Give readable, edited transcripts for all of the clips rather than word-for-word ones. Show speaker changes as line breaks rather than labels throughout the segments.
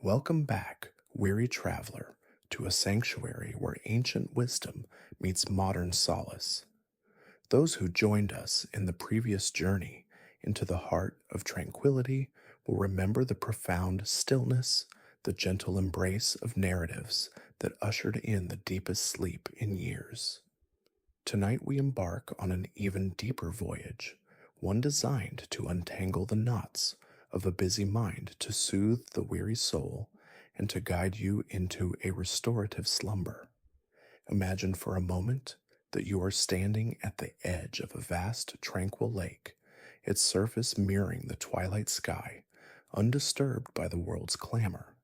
Welcome back, weary traveler, to a sanctuary where ancient wisdom meets modern solace. Those who joined us in the previous journey into the heart of tranquility will remember the profound stillness, the gentle embrace of narratives that ushered in the deepest sleep in years. Tonight we embark on an even deeper voyage, one designed to untangle the knots of a busy mind, to soothe the weary soul, and to guide you into a restorative slumber. Imagine for a moment that you are standing at the edge of a vast, tranquil lake, its surface mirroring the twilight sky, undisturbed by the world's clamor.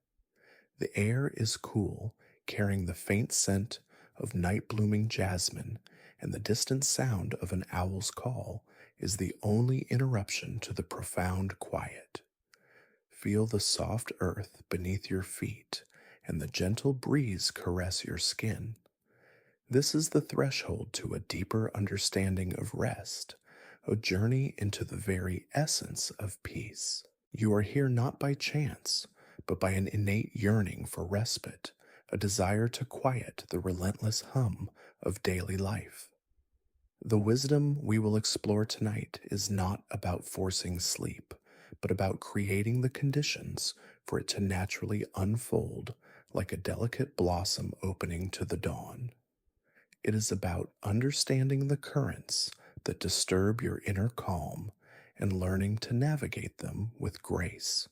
The air is cool, carrying the faint scent of night blooming jasmine, and the distant sound of an owl's call is the only interruption to the profound quiet. Feel the soft earth beneath your feet and the gentle breeze caress your skin. This is the threshold to a deeper understanding of rest, a journey into the very essence of peace. You are here not by chance, but by an innate yearning for respite, a desire to quiet the relentless hum of daily life. The wisdom we will explore tonight is not about forcing sleep, but about creating the conditions for it to naturally unfold like a delicate blossom opening to the dawn. It is about understanding the currents that disturb your inner calm and learning to navigate them with grace.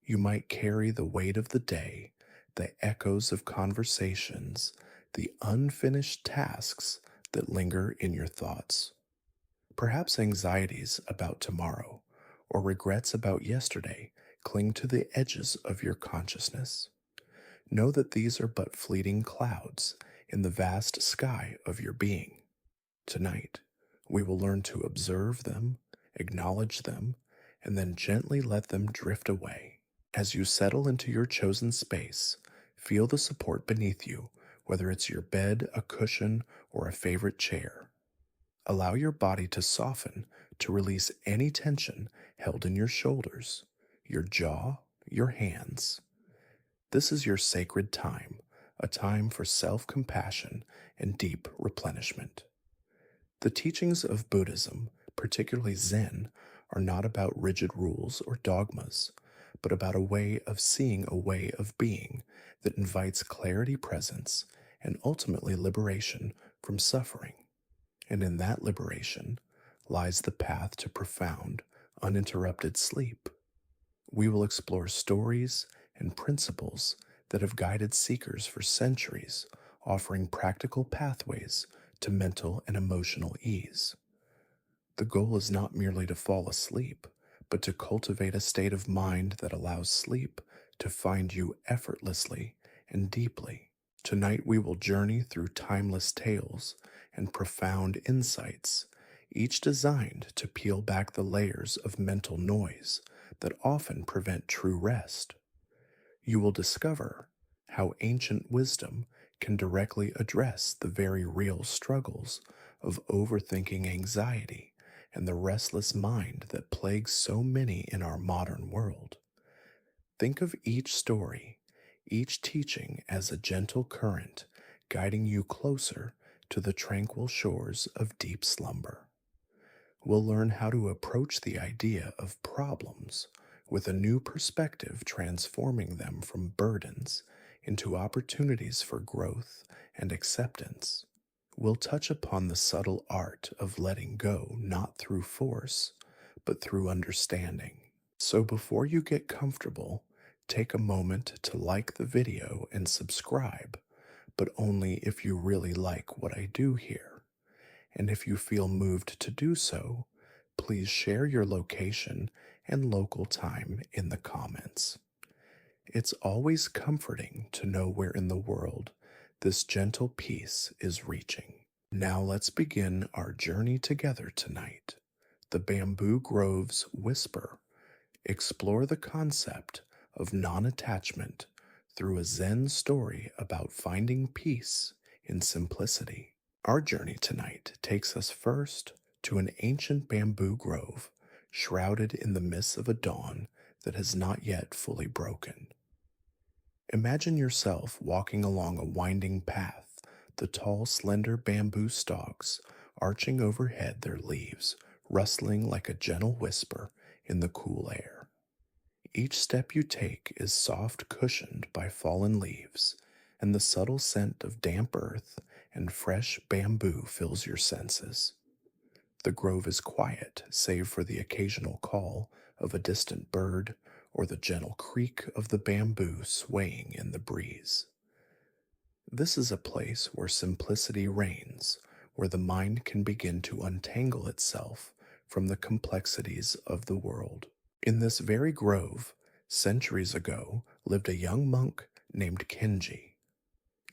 You might carry the weight of the day, the echoes of conversations, the unfinished tasks that linger in your thoughts. Perhaps anxieties about tomorrow or regrets about yesterday cling to the edges of your consciousness. Know that these are but fleeting clouds in the vast sky of your being. Tonight, we will learn to observe them, acknowledge them, and then gently let them drift away. As you settle into your chosen space, feel the support beneath you, whether it's your bed, a cushion, or a favorite chair. Allow your body to soften, to release any tension held in your shoulders, your jaw, your hands. This is your sacred time, a time for self-compassion and deep replenishment. The teachings of Buddhism, particularly Zen, are not about rigid rules or dogmas, but about a way of seeing, a way of being that invites clarity, presence, and ultimately liberation from suffering. And in that liberation lies the path to profound, uninterrupted sleep. We will explore stories and principles that have guided seekers for centuries, offering practical pathways to mental and emotional ease. The goal is not merely to fall asleep, but to cultivate a state of mind that allows sleep to find you effortlessly and deeply. Tonight we will journey through timeless tales and profound insights, each designed to peel back the layers of mental noise that often prevent true rest. You will discover how ancient wisdom can directly address the very real struggles of overthinking, anxiety, and the restless mind that plagues so many in our modern world. Think of each story, each teaching as a gentle current guiding you closer to the tranquil shores of deep slumber. We'll learn how to approach the idea of problems with a new perspective, transforming them from burdens into opportunities for growth and acceptance. We'll touch upon the subtle art of letting go, not through force, but through understanding. So before you get comfortable, take a moment to like the video and subscribe, but only if you really like what I do here. And if you feel moved to do so, please share your location and local time in the comments. It's always comforting to know where in the world this gentle peace is reaching. Now let's begin our journey together tonight. The Bamboo Grove's Whisper. Explore the concept of non-attachment through a Zen story about finding peace in simplicity. Our journey tonight takes us first to an ancient bamboo grove, shrouded in the mists of a dawn that has not yet fully broken. Imagine yourself walking along a winding path, the tall, slender bamboo stalks arching overhead, their leaves rustling like a gentle whisper in the cool air. Each step you take is soft cushioned by fallen leaves, and the subtle scent of damp earth and fresh bamboo fills your senses. The grove is quiet, save for the occasional call of a distant bird or the gentle creak of the bamboo swaying in the breeze. This is a place where simplicity reigns, where the mind can begin to untangle itself from the complexities of the world. In this very grove, centuries ago, lived a young monk named Kenji.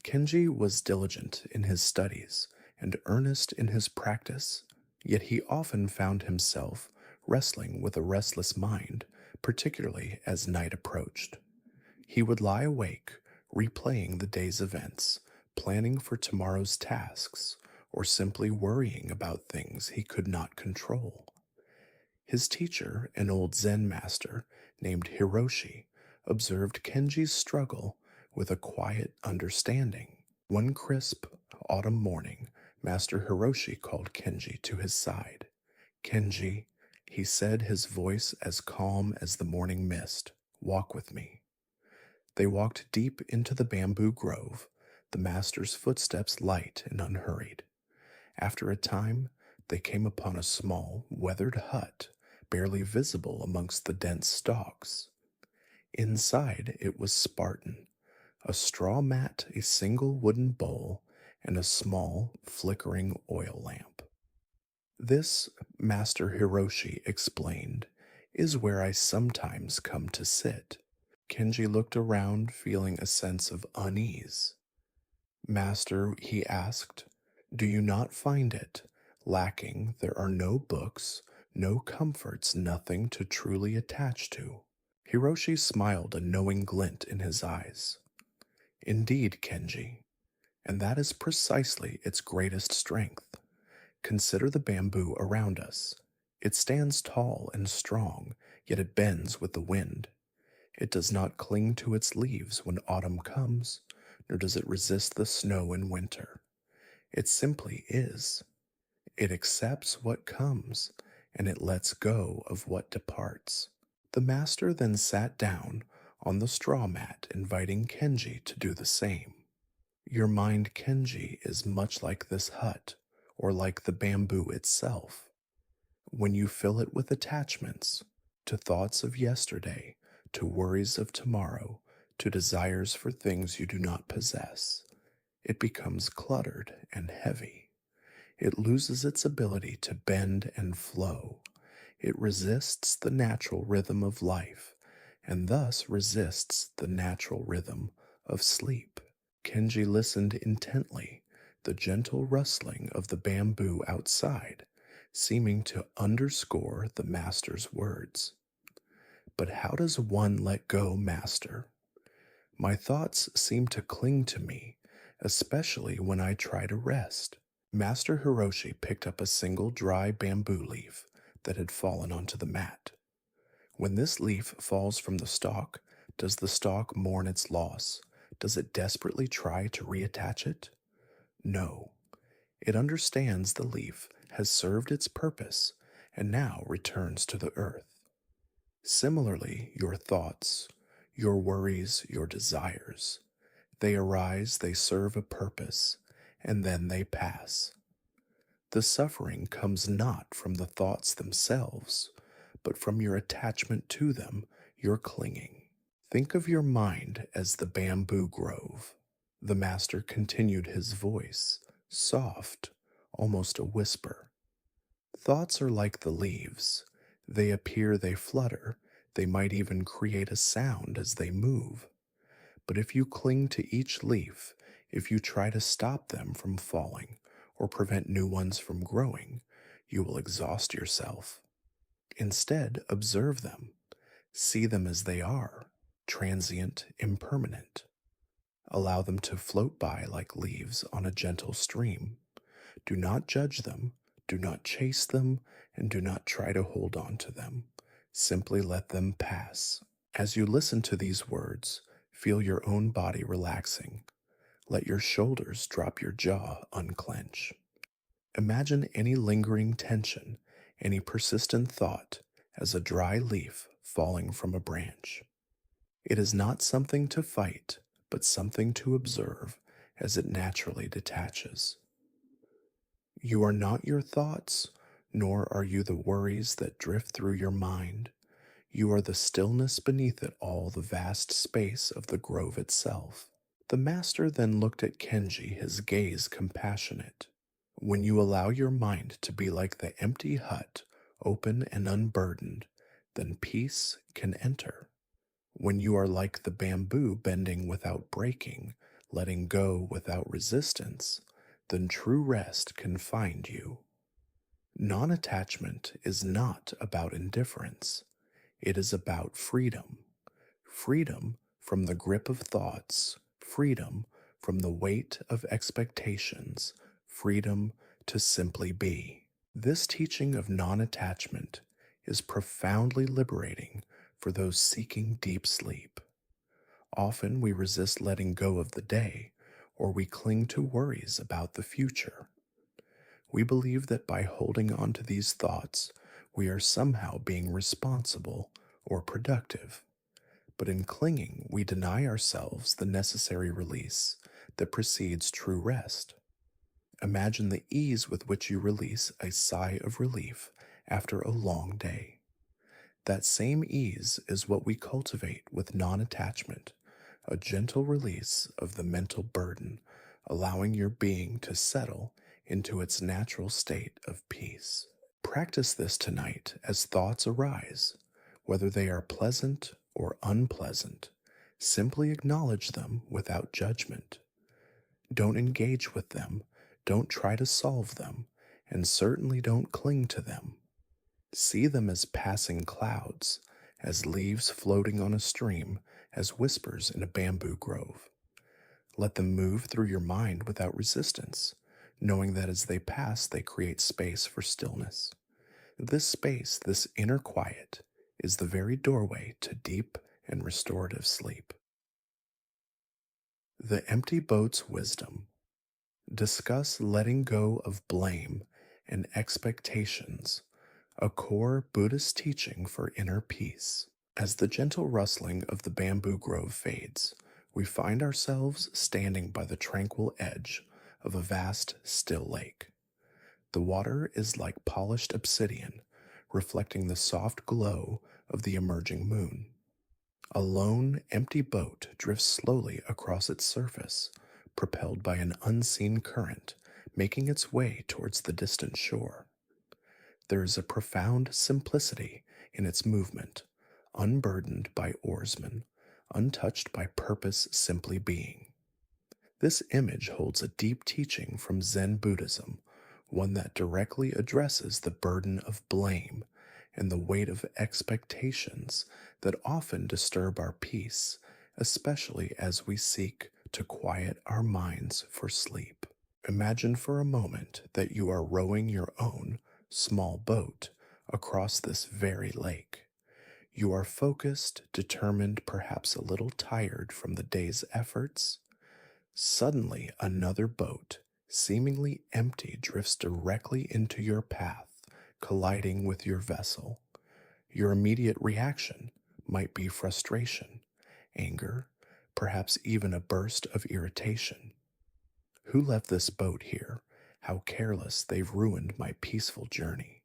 Kenji was diligent in his studies and earnest in his practice, yet he often found himself wrestling with a restless mind, particularly as night approached. He would lie awake, replaying the day's events, planning for tomorrow's tasks, or simply worrying about things he could not control. His teacher, an old Zen master named Hiroshi, observed Kenji's struggle with a quiet understanding. One crisp autumn morning, Master Hiroshi called Kenji to his side. "Kenji," he said, his voice as calm as the morning mist, "walk with me." They walked deep into the bamboo grove, the master's footsteps light and unhurried. After a time, they came upon a small, weathered hut, barely visible amongst the dense stalks. Inside, it was Spartan: a straw mat, a single wooden bowl, and a small, flickering oil lamp. "This," Master Hiroshi explained, "is where I sometimes come to sit." Kenji looked around, feeling a sense of unease. "Master," he asked, "do you not find it lacking? There are no books, no comforts, nothing to truly attach to." Hiroshi smiled, a knowing glint in his eyes. "Indeed, Kenji, and that is precisely its greatest strength. Consider the bamboo around us. It stands tall and strong, yet it bends with the wind. It does not cling to its leaves when autumn comes, nor does it resist the snow in winter. It simply is. It accepts what comes, and it lets go of what departs." The master then sat down on the straw mat, inviting Kenji to do the same. "Your mind, Kenji, is much like this hut, or like the bamboo itself. When you fill it with attachments, to thoughts of yesterday, to worries of tomorrow, to desires for things you do not possess, it becomes cluttered and heavy. It loses its ability to bend and flow. It resists the natural rhythm of life, and thus resists the natural rhythm of sleep." Kenji listened intently, the gentle rustling of the bamboo outside seeming to underscore the master's words. "But how does one let go, master? My thoughts seem to cling to me, especially when I try to rest." Master Hiroshi picked up a single dry bamboo leaf that had fallen onto the mat. "When this leaf falls from the stalk, does the stalk mourn its loss? Does it desperately try to reattach it? No. It understands the leaf has served its purpose and now returns to the earth. Similarly, your thoughts, your worries, your desires, they arise, they serve a purpose, and then they pass. The suffering comes not from the thoughts themselves, but from your attachment to them, your clinging. Think of your mind as the bamboo grove." The master continued, his voice soft, almost a whisper. "Thoughts are like the leaves. They appear, they flutter, they might even create a sound as they move. But if you cling to each leaf, if you try to stop them from falling or prevent new ones from growing, you will exhaust yourself. Instead, observe them. See them as they are, transient, impermanent. Allow them to float by like leaves on a gentle stream. Do not judge them, do not chase them, and do not try to hold on to them. Simply let them pass." As you listen to these words, Feel your own body relaxing. Let your shoulders drop, your jaw unclench. Imagine any lingering tension, any persistent thought as a dry leaf falling from a branch. It is not something to fight, but something to observe as it naturally detaches. You are not your thoughts, nor are you the worries that drift through your mind. You are the stillness beneath it all, the vast space of the grove itself. The master then looked at Kenji, his gaze compassionate. When you allow your mind to be like the empty hut, open and unburdened, then peace can enter. When you are like the bamboo bending without breaking, letting go without resistance, then true rest can find you. Non attachment is not about indifference, it is about freedom. Freedom from the grip of thoughts, freedom from the weight of expectations, freedom to simply be. This teaching of non attachment is profoundly liberating for those seeking deep sleep. Often we resist letting go of the day, or we cling to worries about the future. We believe that by holding on to these thoughts, we are somehow being responsible or productive. But in clinging, we deny ourselves the necessary release that precedes true rest. Imagine the ease with which you release a sigh of relief after a long day. That same ease is what we cultivate with non attachment, a gentle release of the mental burden, allowing your being to settle into its natural state of peace. Practice this tonight as thoughts arise, whether they are pleasant or unpleasant. Simply acknowledge them without judgment. Don't engage with them, don't try to solve them, and certainly don't cling to them. See them as passing clouds, as leaves floating on a stream, as whispers in a bamboo grove. Let them move through your mind without resistance, knowing that as they pass, they create space for stillness. This space, this inner quiet, is the very doorway to deep and restorative sleep. The Empty Boat's Wisdom. Discuss letting go of blame and expectations, a core Buddhist teaching for inner peace. As the gentle rustling of the bamboo grove fades, we find ourselves standing by the tranquil edge of a vast, still lake. The water is like polished obsidian, reflecting the soft glow of the emerging moon. A lone, empty boat drifts slowly across its surface, propelled by an unseen current, making its way towards the distant shore. There is a profound simplicity in its movement, unburdened by oarsmen, untouched by purpose simply being. This image holds a deep teaching from Zen Buddhism, one that directly addresses the burden of blame and the weight of expectations that often disturb our peace, especially as we seek to quiet our minds for sleep. Imagine for a moment that you are rowing your own small boat across this very lake. You are focused, determined, perhaps a little tired from the day's efforts. Suddenly, another boat, seemingly empty, drifts directly into your path, colliding with your vessel. Your immediate reaction might be frustration, anger, perhaps even a burst of irritation. Who left this boat here? How careless, they've ruined my peaceful journey.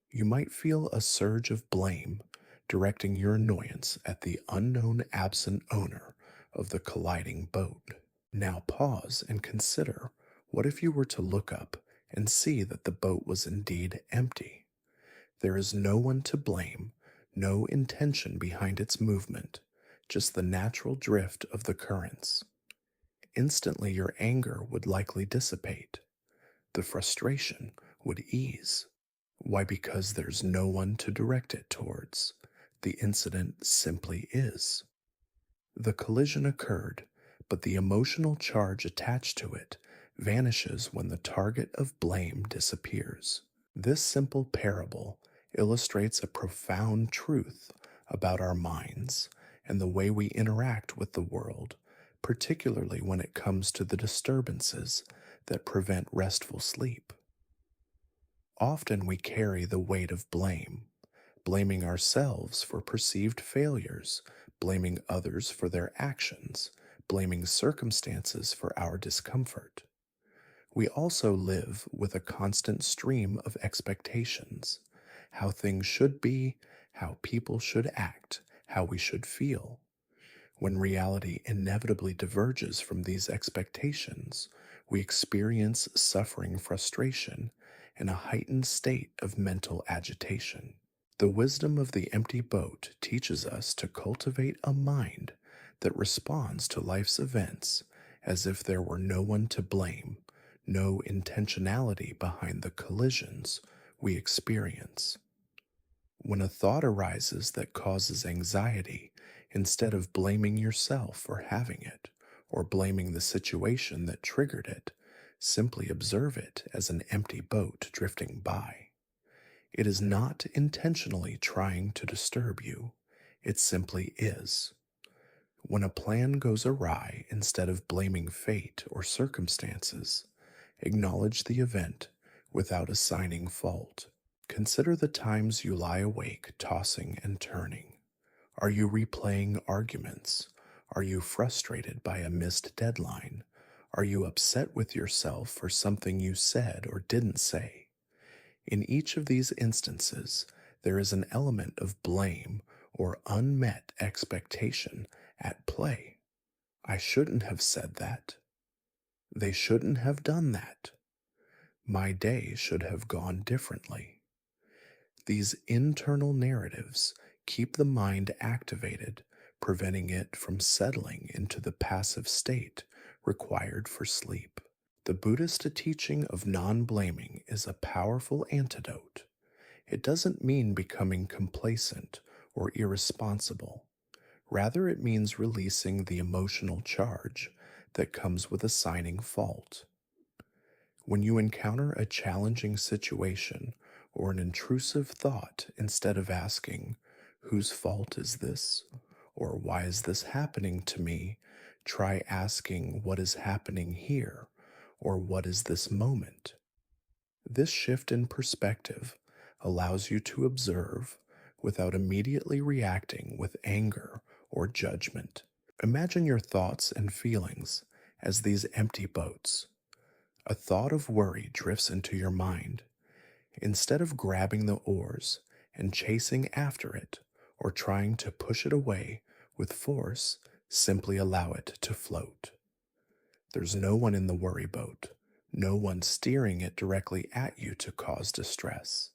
You might feel a surge of blame, directing your annoyance at the unknown absent owner of the colliding boat. Now pause and consider, what if you were to look up and see that the boat was indeed empty? There is no one to blame, no intention behind its movement, just the natural drift of the currents. Instantly your anger would likely dissipate. The frustration would ease. Why? Because there's no one to direct it towards. The incident simply is. The collision occurred, but the emotional charge attached to it vanishes when the target of blame disappears. This simple parable illustrates a profound truth about our minds and the way we interact with the world, particularly when it comes to the disturbances that prevent restful sleep. Often we carry the weight of blame, blaming ourselves for perceived failures, blaming others for their actions, blaming circumstances for our discomfort. We also live with a constant stream of expectations: how things should be, how people should act, how we should feel. When reality inevitably diverges from these expectations, we experience suffering, frustration, and a heightened state of mental agitation. The wisdom of the empty boat teaches us to cultivate a mind that responds to life's events as if there were no one to blame, no intentionality behind the collisions we experience. When a thought arises that causes anxiety, instead of blaming yourself for having it or blaming the situation that triggered it, simply observe it as an empty boat drifting by. It is not intentionally trying to disturb you, it simply is. When a plan goes awry, instead of blaming fate or circumstances, acknowledge the event without assigning fault. Consider the times you lie awake, tossing and turning. Are you replaying arguments? Are you frustrated by a missed deadline? Are you upset with yourself for something you said or didn't say? In each of these instances, there is an element of blame or unmet expectation at play. I shouldn't have said that. They shouldn't have done that. My day should have gone differently. These internal narratives keep the mind activated, preventing it from settling into the passive state required for sleep. The Buddhist teaching of non-blaming is a powerful antidote. It doesn't mean becoming complacent or irresponsible. Rather, it means releasing the emotional charge that comes with assigning fault. When you encounter a challenging situation or an intrusive thought, instead of asking, "Whose fault is this?" or "Why is this happening to me?" try asking, "What is happening here?" or "What is this moment?" This shift in perspective allows you to observe without immediately reacting with anger or judgment. Imagine your thoughts and feelings as these empty boats. A thought of worry drifts into your mind. Instead of grabbing the oars and chasing after it or trying to push it away with force, simply allow it to float. There's no one in the worry boat, no one steering it directly at you to cause distress.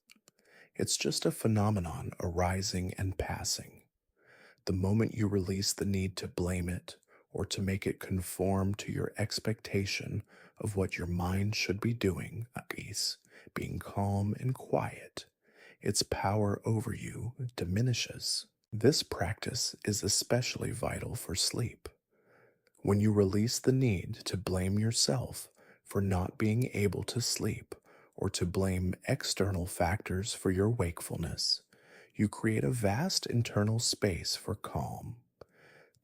It's just a phenomenon arising and passing. The moment you release the need to blame it or to make it conform to your expectation of what your mind should be doing, peace, being calm and quiet, its power over you diminishes. This practice is especially vital for sleep. When you release the need to blame yourself for not being able to sleep or to blame external factors for your wakefulness, you create a vast internal space for calm.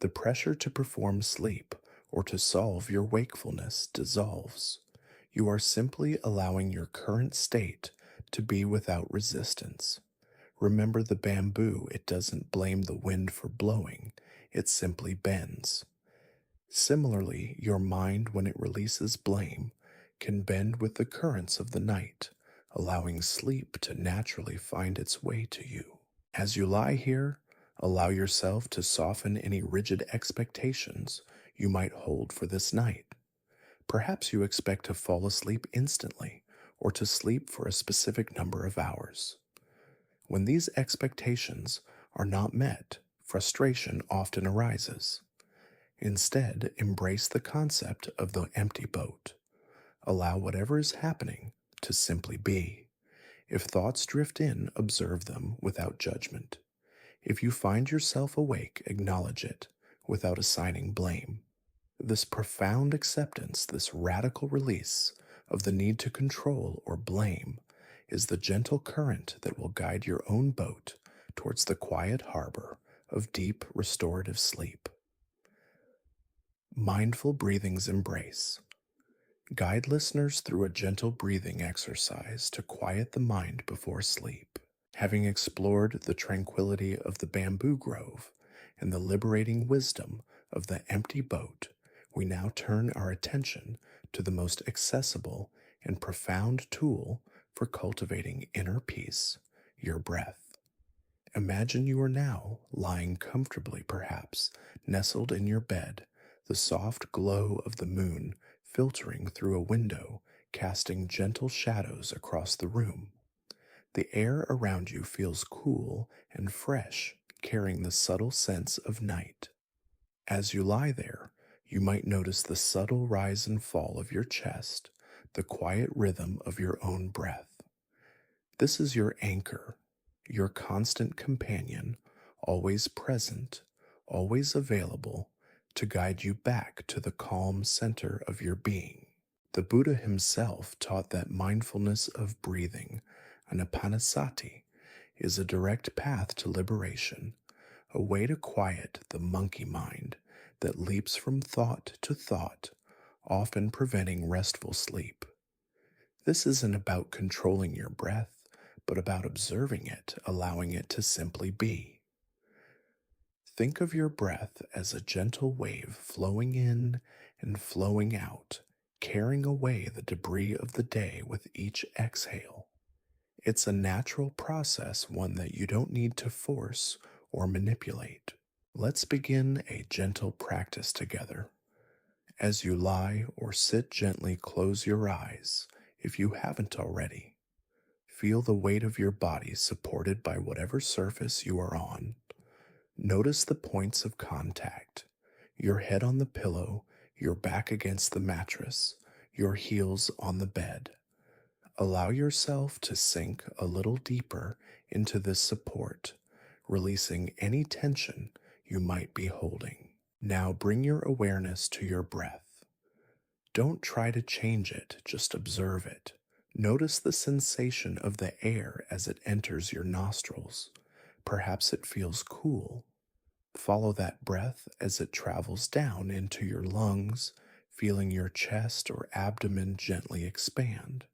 The pressure to perform sleep or to solve your wakefulness dissolves. You are simply allowing your current state to be without resistance. Remember the bamboo, it doesn't blame the wind for blowing, it simply bends. Similarly, your mind, when it releases blame, can bend with the currents of the night, allowing sleep to naturally find its way to you. As you lie here, allow yourself to soften any rigid expectations you might hold for this night. Perhaps you expect to fall asleep instantly or to sleep for a specific number of hours. When these expectations are not met, frustration often arises. Instead, embrace the concept of the empty boat. Allow whatever is happening to simply be. If thoughts drift in, observe them without judgment. If you find yourself awake, acknowledge it without assigning blame. This profound acceptance, this radical release of the need to control or blame, is the gentle current that will guide your own boat towards the quiet harbor of deep restorative sleep. Mindful breathing's embrace. Guide listeners through a gentle breathing exercise to quiet the mind before sleep. Having explored the tranquility of the bamboo grove and the liberating wisdom of the empty boat, we now turn our attention to the most accessible and profound tool for cultivating inner peace, your breath. Imagine you are now lying comfortably, perhaps nestled in your bed, the soft glow of the moon filtering through a window, casting gentle shadows across the room. The air around you feels cool and fresh, carrying the subtle sense of night. As you lie there, you might notice the subtle rise and fall of your chest, the quiet rhythm of your own breath. This is your anchor, your constant companion, always present, always available to guide you back to the calm center of your being. The Buddha himself taught that mindfulness of breathing, anapanasati, is a direct path to liberation, a way to quiet the monkey mind that leaps from thought to thought, often preventing restful sleep. This isn't about controlling your breath, but about observing it, allowing it to simply be. Think of your breath as a gentle wave flowing in and flowing out, carrying away the debris of the day with each exhale. It's a natural process, one that you don't need to force or manipulate. Let's begin a gentle practice together. As you lie or sit, gently close your eyes if you haven't already. Feel the weight of your body supported by whatever surface you are on. Notice the points of contact, your head on the pillow, your back against the mattress, your heels on the bed. Allow yourself to sink a little deeper into this support, releasing any tension you might be holding. Now bring your awareness to your breath. Don't try to change it, just observe it. Notice the sensation of the air as it enters your nostrils. Perhaps it feels cool. Follow that breath as it travels down into your lungs, feeling your chest or abdomen gently expand.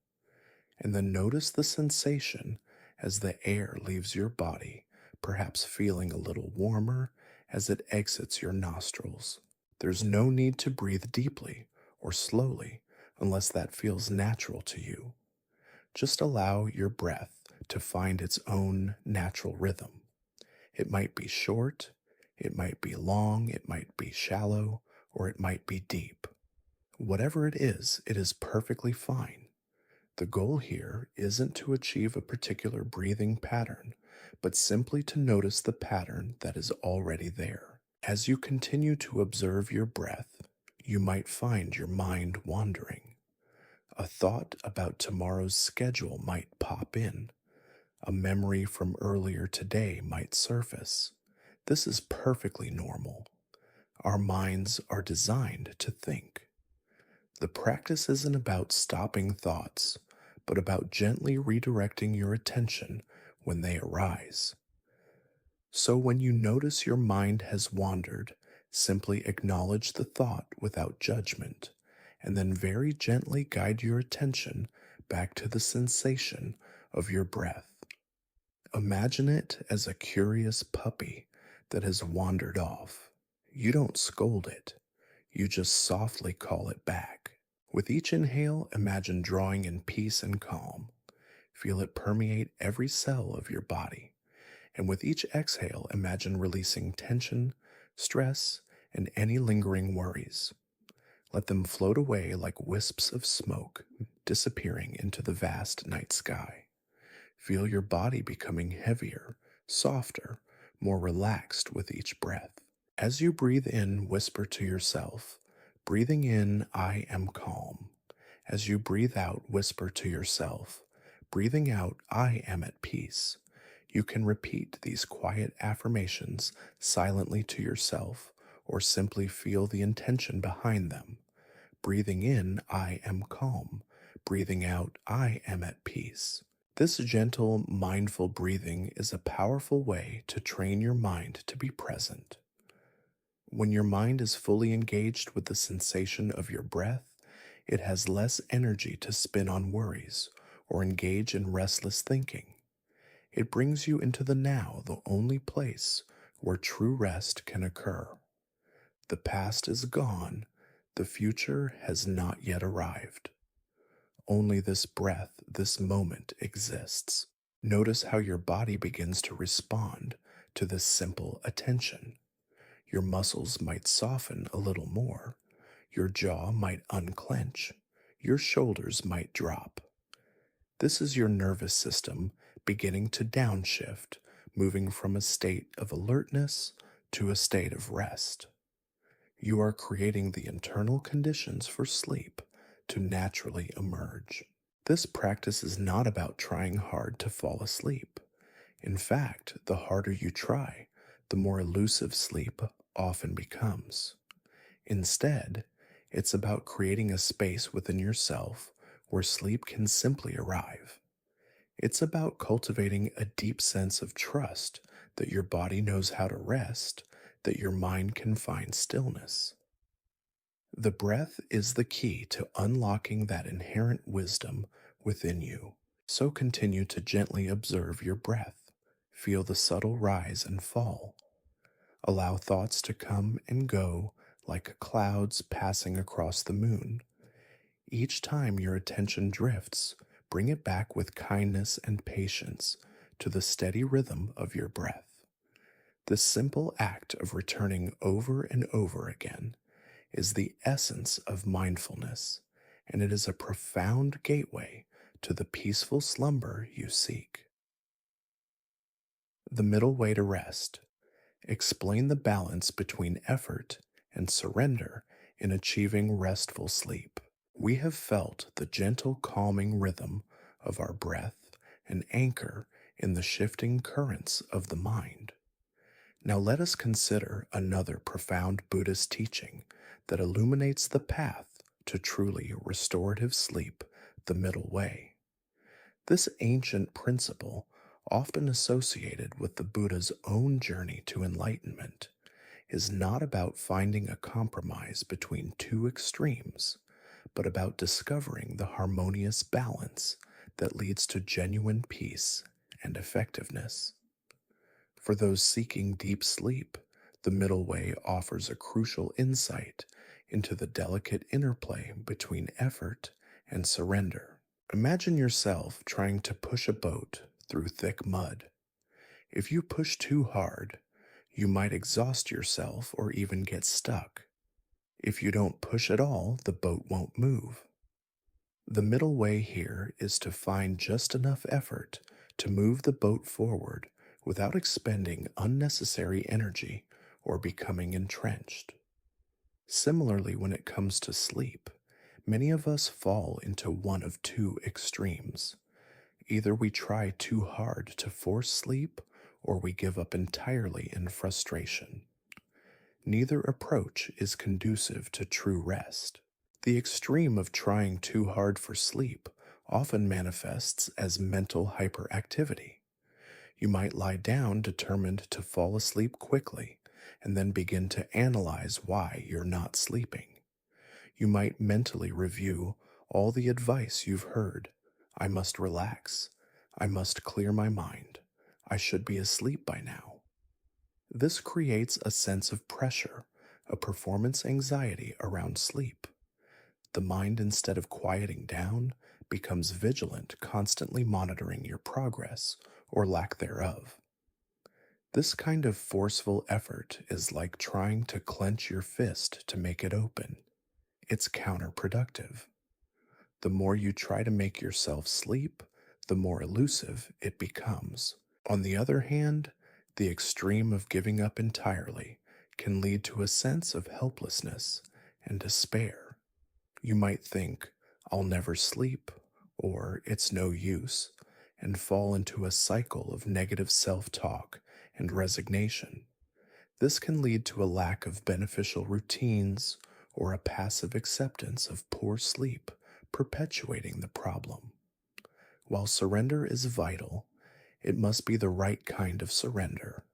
And then notice the sensation as the air leaves your body, perhaps feeling a little warmer as it exits your nostrils. There's no need to breathe deeply or slowly unless that feels natural to you. Just allow your breath to find its own natural rhythm. It might be short, it might be long, it might be shallow, or it might be deep. Whatever it is perfectly fine. The goal here isn't to achieve a particular breathing pattern, but simply to notice the pattern that is already there. As you continue to observe your breath, you might find your mind wandering. A thought about tomorrow's schedule might pop in. A memory from earlier today might surface. This is perfectly normal. Our minds are designed to think. The practice isn't about stopping thoughts, but about gently redirecting your attention when they arise. So when you notice your mind has wandered, simply acknowledge the thought without judgment, and then very gently guide your attention back to the sensation of your breath. Imagine it as a curious puppy that has wandered off. You don't scold it, you just softly call it back. With each inhale, imagine drawing in peace and calm. Feel it permeate every cell of your body. And with each exhale, imagine releasing tension, stress, and any lingering worries. Let them float away like wisps of smoke, disappearing into the vast night sky. Feel your body becoming heavier, softer, more relaxed with each breath. As you breathe in, whisper to yourself, breathing in, I am calm. As you breathe out, whisper to yourself, breathing out, I am at peace. You can repeat these quiet affirmations silently to yourself or simply feel the intention behind them. Breathing in, I am calm. Breathing out, I am at peace. This gentle, mindful breathing is a powerful way to train your mind to be present. When your mind is fully engaged with the sensation of your breath, it has less energy to spin on worries or engage in restless thinking. It brings you into the now, the only place where true rest can occur. The past is gone, the future has not yet arrived. Only this breath, this moment exists. Notice how your body begins to respond to this simple attention. Your muscles might soften a little more, your jaw might unclench, your shoulders might drop. This is your nervous system beginning to downshift, moving from a state of alertness to a state of rest. You are creating the internal conditions for sleep to naturally emerge. This practice is not about trying hard to fall asleep. In fact, the harder you try, the more elusive sleep often becomes. Instead, it's about creating a space within yourself where sleep can simply arrive. It's about cultivating a deep sense of trust that your body knows how to rest, that your mind can find stillness. The breath is the key to unlocking that inherent wisdom within you. So continue to gently observe your breath. Feel the subtle rise and fall. Allow thoughts to come and go like clouds passing across the moon. Each time your attention drifts, bring it back with kindness and patience to the steady rhythm of your breath. This simple act of returning over and over again is the essence of mindfulness, and it is a profound gateway to the peaceful slumber you seek. The middle way to rest. Explain the balance between effort and surrender in achieving restful sleep. We have felt the gentle calming rhythm of our breath and anchor in the shifting currents of the mind. Now let us consider another profound Buddhist teaching that illuminates the path to truly restorative sleep, the middle way. This ancient principle, often associated with the Buddha's own journey to enlightenment, is not about finding a compromise between two extremes, but about discovering the harmonious balance that leads to genuine peace and effectiveness. For those seeking deep sleep, the middle way offers a crucial insight into the delicate interplay between effort and surrender. Imagine yourself trying to push a boat through thick mud. If you push too hard, you might exhaust yourself or even get stuck. If you don't push at all, the boat won't move. The middle way here is to find just enough effort to move the boat forward without expending unnecessary energy or becoming entrenched. Similarly, when it comes to sleep, many of us fall into one of two extremes. Either we try too hard to force sleep, or we give up entirely in frustration. Neither approach is conducive to true rest. The extreme of trying too hard for sleep often manifests as mental hyperactivity. You might lie down determined to fall asleep quickly and then begin to analyze why you're not sleeping. You might mentally review all the advice you've heard. I must relax. I must clear my mind. I should be asleep by now. This creates a sense of pressure, a performance anxiety around sleep. The mind, instead of quieting down, becomes vigilant, constantly monitoring your progress or lack thereof. This kind of forceful effort is like trying to clench your fist to make it open. It's counterproductive. The more you try to make yourself sleep, the more elusive it becomes. On the other hand, the extreme of giving up entirely can lead to a sense of helplessness and despair. You might think, I'll never sleep, or it's no use, and fall into a cycle of negative self-talk and resignation. This can lead to a lack of beneficial routines or a passive acceptance of poor sleep, perpetuating the problem. While surrender is vital, it must be the right kind of surrender,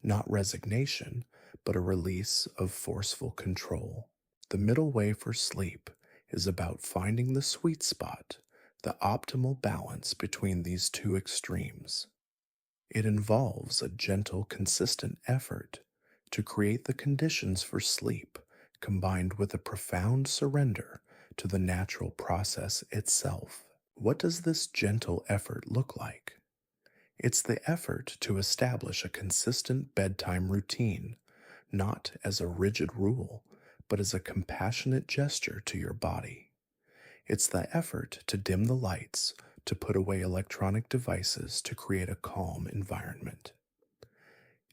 not resignation, but a release of forceful control. The middle way for sleep is about finding the sweet spot, the optimal balance between these two extremes. It involves a gentle, consistent effort to create the conditions for sleep, combined with a profound surrender to the natural process itself. What does this gentle effort look like? It's the effort to establish a consistent bedtime routine, not as a rigid rule, but as a compassionate gesture to your body. It's the effort to dim the lights, to put away electronic devices to create a calm environment.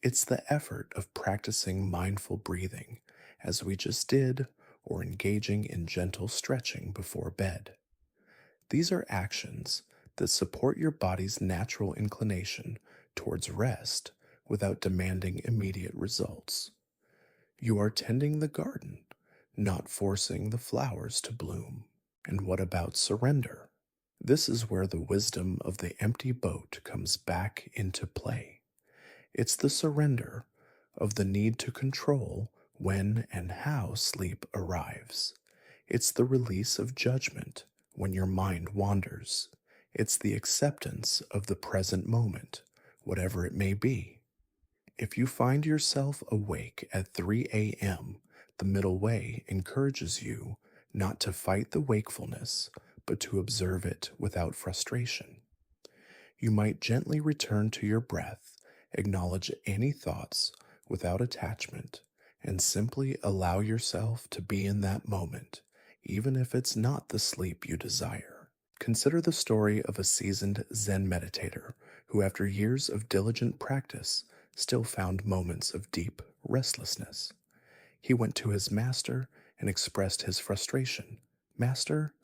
It's the effort of practicing mindful breathing, as we just did, or engaging in gentle stretching before bed. These are actions that support your body's natural inclination towards rest without demanding immediate results. You are tending the garden, not forcing the flowers to bloom. And what about surrender? This is where the wisdom of the empty boat comes back into play. It's the surrender of the need to control when and how sleep arrives. It's the release of judgment when your mind wanders. It's the acceptance of the present moment, whatever it may be. If you find yourself awake at 3 a.m., the middle way encourages you not to fight the wakefulness, but to observe it without frustration. You might gently return to your breath, acknowledge any thoughts without attachment, and simply allow yourself to be in that moment, even if it's not the sleep you desire. Consider the story of a seasoned Zen meditator who, after years of diligent practice, still found moments of deep restlessness. He went to his master and expressed his frustration. "Master,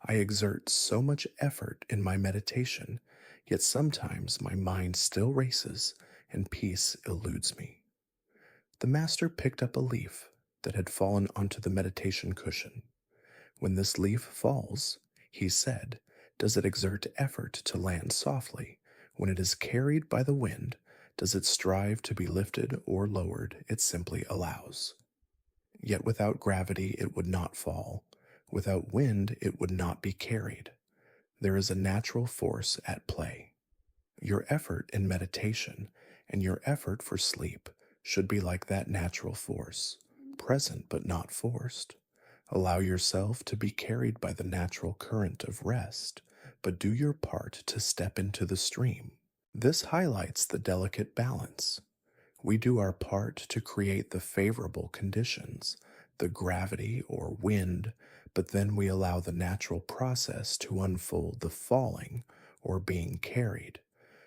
I exert so much effort in my meditation, yet sometimes my mind still races and peace eludes me." The master picked up a leaf that had fallen onto the meditation cushion. "When this leaf falls," he said, "does it exert effort to land softly? When it is carried by the wind, does it strive to be lifted or lowered? It simply allows. Yet without gravity it would not fall. Without wind it would not be carried. There is a natural force at play." Your effort in meditation and your effort for sleep should be like that natural force, present but not forced. Allow yourself to be carried by the natural current of rest, but do your part to step into the stream. This highlights the delicate balance. We do our part to create the favorable conditions, the gravity or wind, but then we allow the natural process to unfold the falling or being carried.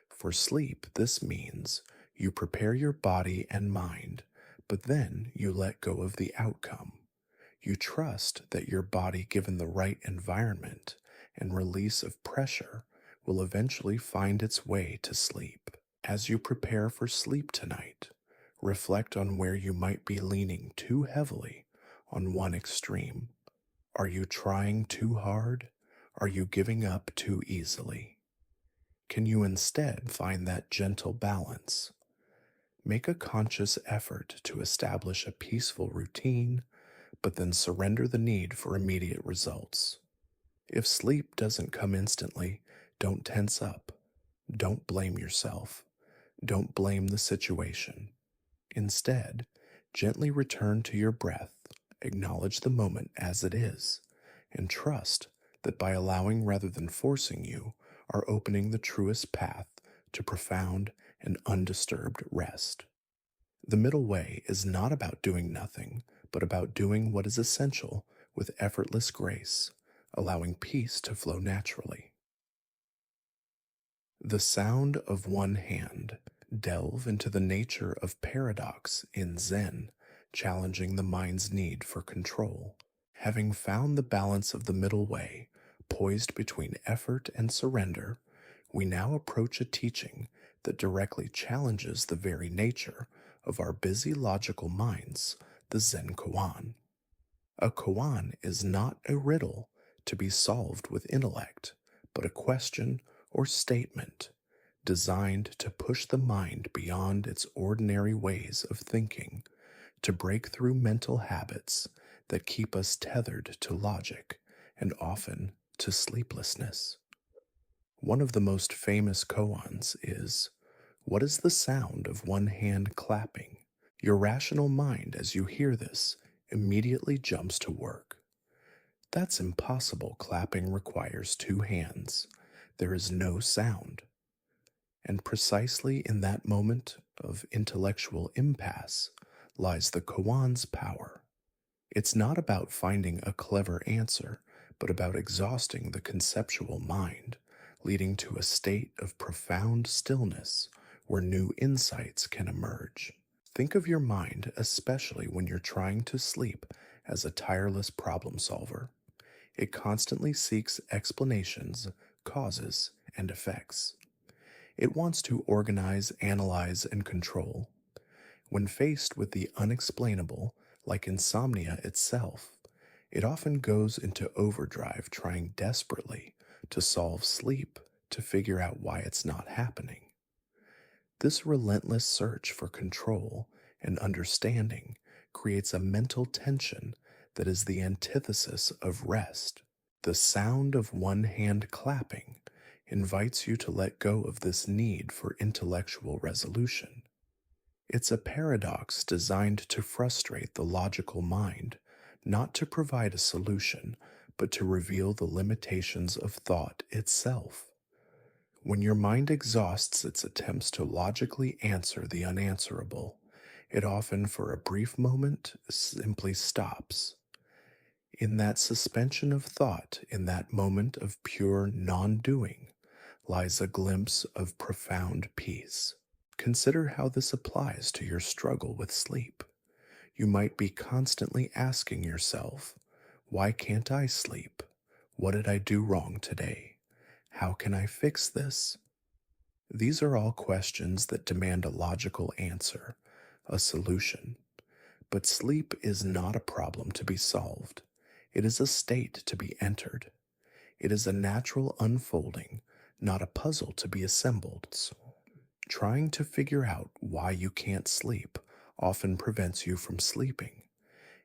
For sleep, this means you prepare your body and mind, but then you let go of the outcome. You trust that your body, given the right environment and release of pressure, will eventually find its way to sleep. As you prepare for sleep tonight, reflect on where you might be leaning too heavily on one extreme. Are you trying too hard? Are you giving up too easily? Can you instead find that gentle balance? Make a conscious effort to establish a peaceful routine, but then surrender the need for immediate results. If sleep doesn't come instantly, don't tense up. Don't blame yourself. Don't blame the situation. Instead, gently return to your breath, acknowledge the moment as it is, and trust that by allowing rather than forcing you are opening the truest path to profound and undisturbed rest. The middle way is not about doing nothing, but about doing what is essential with effortless grace, allowing peace to flow naturally. The sound of one hand. Delve into the nature of paradox in Zen, challenging the mind's need for control. Having found the balance of the middle way, poised between effort and surrender, we now approach a teaching that directly challenges the very nature of our busy logical minds, the Zen koan. A koan is not a riddle to be solved with intellect, but a question or statement designed to push the mind beyond its ordinary ways of thinking, to break through mental habits that keep us tethered to logic and often to sleeplessness. One of the most famous koans is, "What is the sound of one hand clapping?" Your rational mind, as you hear this, immediately jumps to work. That's impossible. Clapping requires two hands. There is no sound. And precisely in that moment of intellectual impasse lies the koan's power. It's not about finding a clever answer, but about exhausting the conceptual mind, leading to a state of profound stillness where new insights can emerge. Think of your mind, especially when you're trying to sleep, as a tireless problem solver. It constantly seeks explanations, causes, and effects. It wants to organize, analyze, and control. When faced with the unexplainable, like insomnia itself, it often goes into overdrive, trying desperately to solve sleep, to figure out why it's not happening. This relentless search for control and understanding creates a mental tension that is the antithesis of rest. The sound of one hand clapping invites you to let go of this need for intellectual resolution. It's a paradox designed to frustrate the logical mind, not to provide a solution, but to reveal the limitations of thought itself. When your mind exhausts its attempts to logically answer the unanswerable, it often, for a brief moment, simply stops. In that suspension of thought, in that moment of pure non doing, lies a glimpse of profound peace. Consider how this applies to your struggle with sleep. You might be constantly asking yourself, "Why can't I sleep? What did I do wrong today? How can I fix this?" These are all questions that demand a logical answer, a solution. But sleep is not a problem to be solved. It is a state to be entered. It is a natural unfolding, not a puzzle to be assembled. Trying to figure out why you can't sleep often prevents you from sleeping.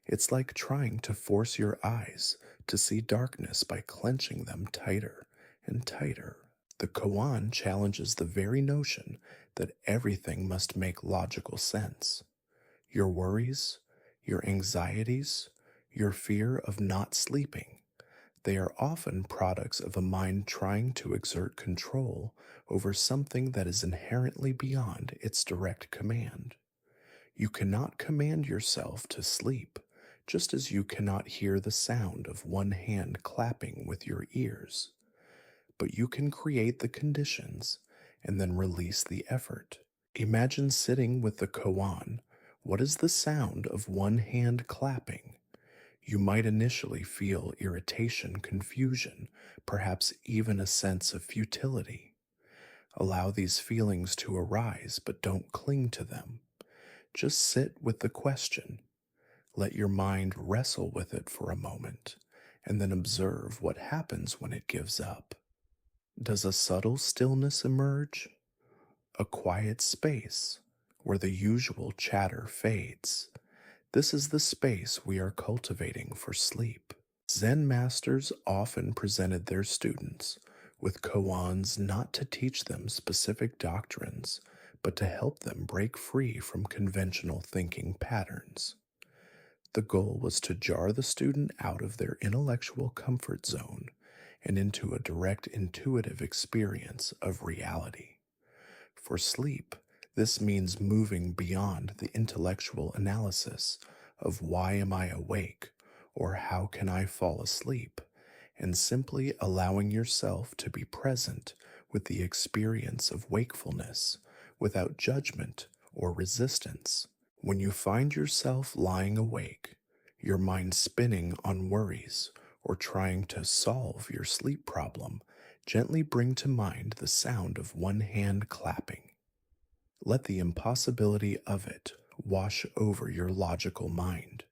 It's like trying to force your eyes to see darkness by clenching them tighter and tighter. The koan challenges the very notion that everything must make logical sense. Your worries, your anxieties, your fear of not sleeping, they are often products of a mind trying to exert control over something that is inherently beyond its direct command. You cannot command yourself to sleep, just as you cannot hear the sound of one hand clapping with your ears. But you can create the conditions and then release the effort. Imagine sitting with the koan. What is the sound of one hand clapping? You might initially feel irritation, confusion, perhaps even a sense of futility. Allow these feelings to arise, but don't cling to them. Just sit with the question. Let your mind wrestle with it for a moment, and then observe what happens when it gives up. Does a subtle stillness emerge? A quiet space where the usual chatter fades. This is the space we are cultivating for sleep. Zen masters often presented their students with koans not to teach them specific doctrines, but to help them break free from conventional thinking patterns. The goal was to jar the student out of their intellectual comfort zone and into a direct intuitive experience of reality. For sleep, this means moving beyond the intellectual analysis of "why am I awake?" or "how can I fall asleep?" and simply allowing yourself to be present with the experience of wakefulness without judgment or resistance. When you find yourself lying awake, your mind spinning on worries or trying to solve your sleep problem, gently bring to mind the sound of one hand clapping. Let the impossibility of it wash over your logical mind.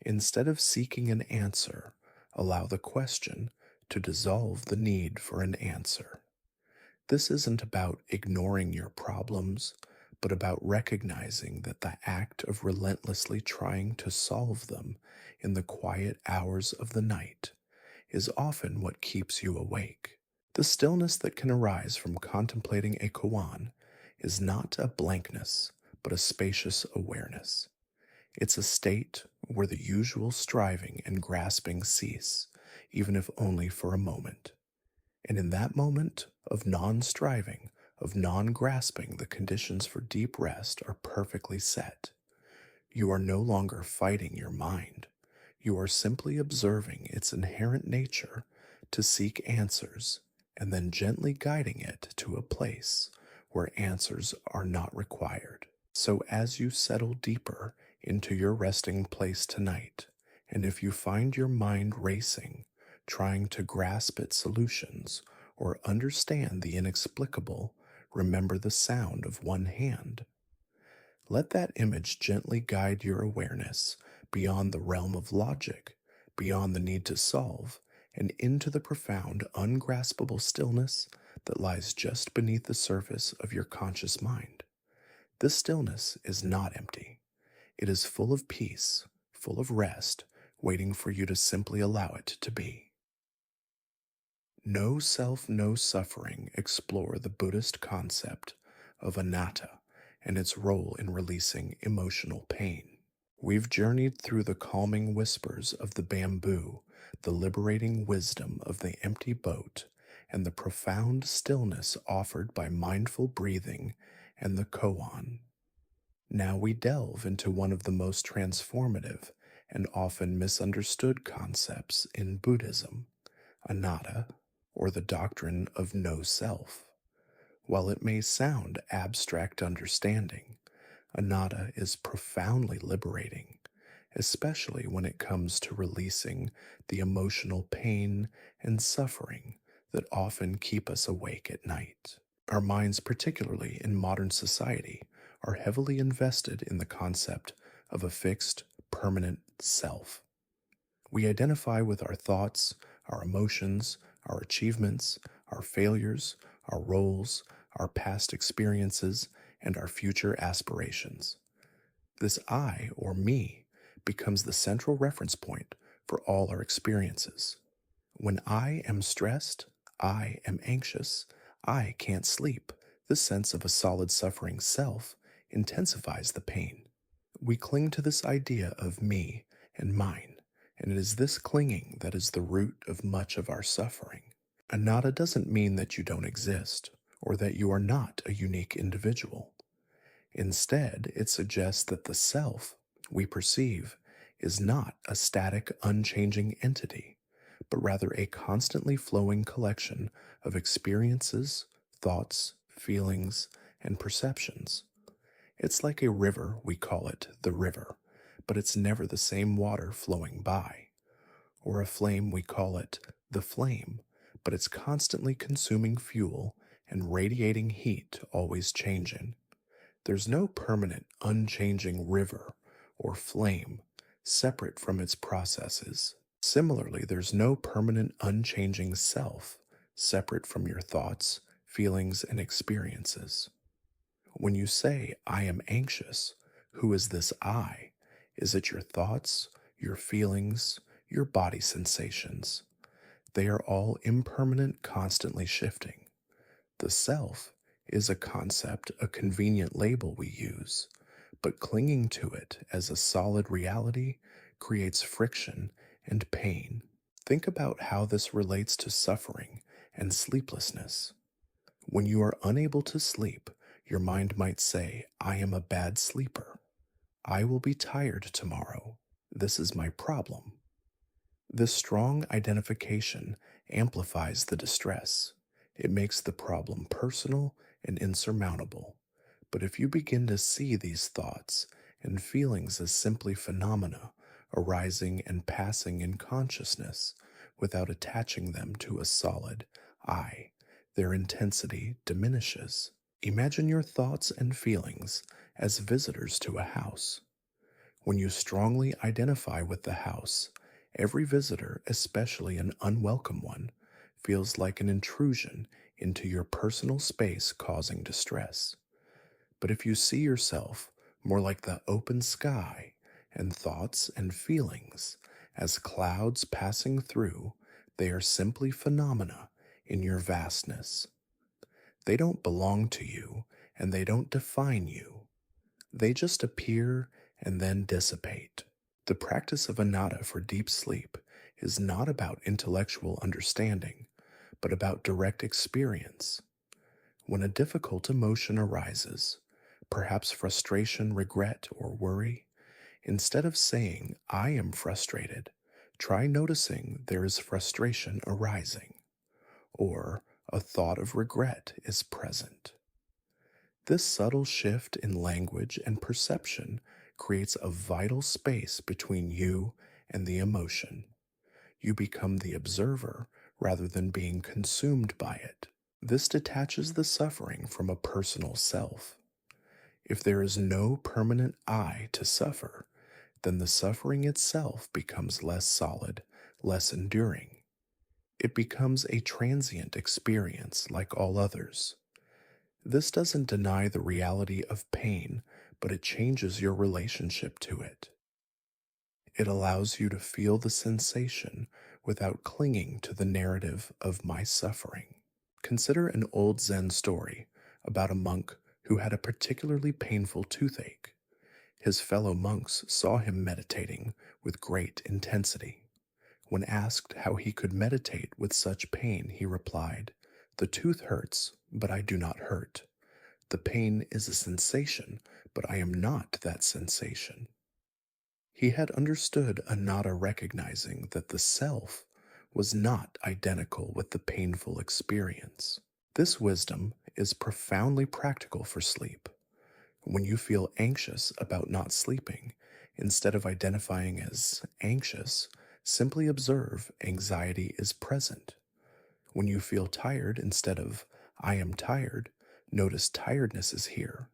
Instead of seeking an answer, allow the question to dissolve the need for an answer. This isn't about ignoring your problems, but about recognizing that the act of relentlessly trying to solve them in the quiet hours of the night is often what keeps you awake. The stillness that can arise from contemplating a koan is not a blankness, but a spacious awareness. It's a state where the usual striving and grasping cease, even if only for a moment. And in that moment of non striving, of non grasping, the conditions for deep rest are perfectly set. You are no longer fighting your mind. You are simply observing its inherent nature to seek answers and then gently guiding it to a place where answers are not required. So, as you settle deeper into your resting place tonight, and if you find your mind racing, trying to grasp its solutions or understand the inexplicable, remember the sound of one hand. Let that image gently guide your awareness beyond the realm of logic, beyond the need to solve, and into the profound, ungraspable stillness that lies just beneath the surface of your conscious mind. This stillness is not empty. It is full of peace, full of rest, waiting for you to simply allow it to be. No self, no suffering explore the Buddhist concept of anatta and its role in releasing emotional pain. We've journeyed through the calming whispers of the bamboo, the liberating wisdom of the empty boat, and the profound stillness offered by mindful breathing and the koan. Now we delve into one of the most transformative and often misunderstood concepts in Buddhism, anatta, or the doctrine of no self. While it may sound abstract understanding, anatta is profoundly liberating, especially when it comes to releasing the emotional pain and suffering that often keep us awake at night. Our minds, particularly in modern society, are heavily invested in the concept of a fixed, permanent self. We identify with our thoughts, our emotions, our achievements, our failures, our roles, our past experiences, and our future aspirations. This I, or me, becomes the central reference point for all our experiences. When I am stressed, I am anxious, I can't sleep. This sense of a solid suffering self intensifies the pain. We cling to this idea of me and mine, and it is this clinging that is the root of much of our suffering. Anatta doesn't mean that you don't exist, or that you are not a unique individual. Instead, it suggests that the self we perceive is not a static, unchanging entity, but rather a constantly flowing collection of experiences, thoughts, feelings, and perceptions. It's like a river, we call it the river, but it's never the same water flowing by. Or a flame, we call it the flame, but it's constantly consuming fuel and radiating heat, always changing. There's no permanent, unchanging river or flame separate from its processes. Similarly, there's no permanent, unchanging self separate from your thoughts, feelings, and experiences. When you say, I am anxious, who is this I? Is it your thoughts, your feelings, your body sensations? They are all impermanent, constantly shifting. The self is a concept, a convenient label we use, but clinging to it as a solid reality creates friction and pain. Think about how this relates to suffering and sleeplessness. When you are unable to sleep, your mind might say, I am a bad sleeper. I will be tired tomorrow. This is my problem. This strong identification amplifies the distress. It makes the problem personal and insurmountable. But if you begin to see these thoughts and feelings as simply phenomena arising and passing in consciousness without attaching them to a solid I, their intensity diminishes. Imagine your thoughts and feelings as visitors to a house. When you strongly identify with the house, every visitor, especially an unwelcome one, feels like an intrusion into your personal space causing distress. But if you see yourself more like the open sky and thoughts and feelings as clouds passing through, they are simply phenomena in your vastness. They don't belong to you and they don't define you. They just appear and then dissipate. The practice of anatta for deep sleep is not about intellectual understanding, but about direct experience. When a difficult emotion arises, perhaps frustration, regret, or worry, instead of saying, I am frustrated, try noticing there is frustration arising, or a thought of regret is present. This subtle shift in language and perception creates a vital space between you and the emotion. You become the observer rather than being consumed by it. This detaches the suffering from a personal self. If there is no permanent I to suffer, then the suffering itself becomes less solid, less enduring. It becomes a transient experience like all others. This doesn't deny the reality of pain, but it changes your relationship to it. It allows you to feel the sensation without clinging to the narrative of my suffering. Consider an old Zen story about a monk who had a particularly painful toothache. His fellow monks saw him meditating with great intensity. When asked how he could meditate with such pain, he replied, "The tooth hurts, but I do not hurt. The pain is a sensation, but I am not that sensation." He had understood anatta, recognizing that the self was not identical with the painful experience. This wisdom is profoundly practical for sleep. When you feel anxious about not sleeping, instead of identifying as anxious, simply observe anxiety is present. When you feel tired, instead of I am tired, notice tiredness is here.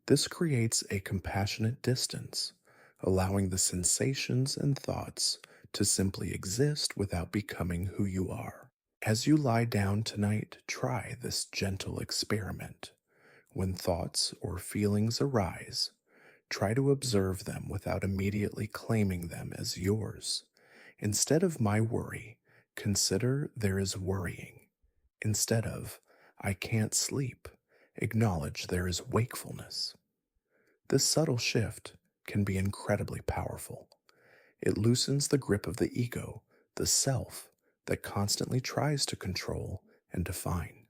This creates a compassionate distance, allowing the sensations and thoughts to simply exist without becoming who you are. As you lie down tonight, try this gentle experiment. When thoughts or feelings arise, try to observe them without immediately claiming them as yours. Instead of my worry, consider there is worrying. Instead of I can't sleep, acknowledge there is wakefulness. This subtle shift can be incredibly powerful. It loosens the grip of the ego, the self, that constantly tries to control and define.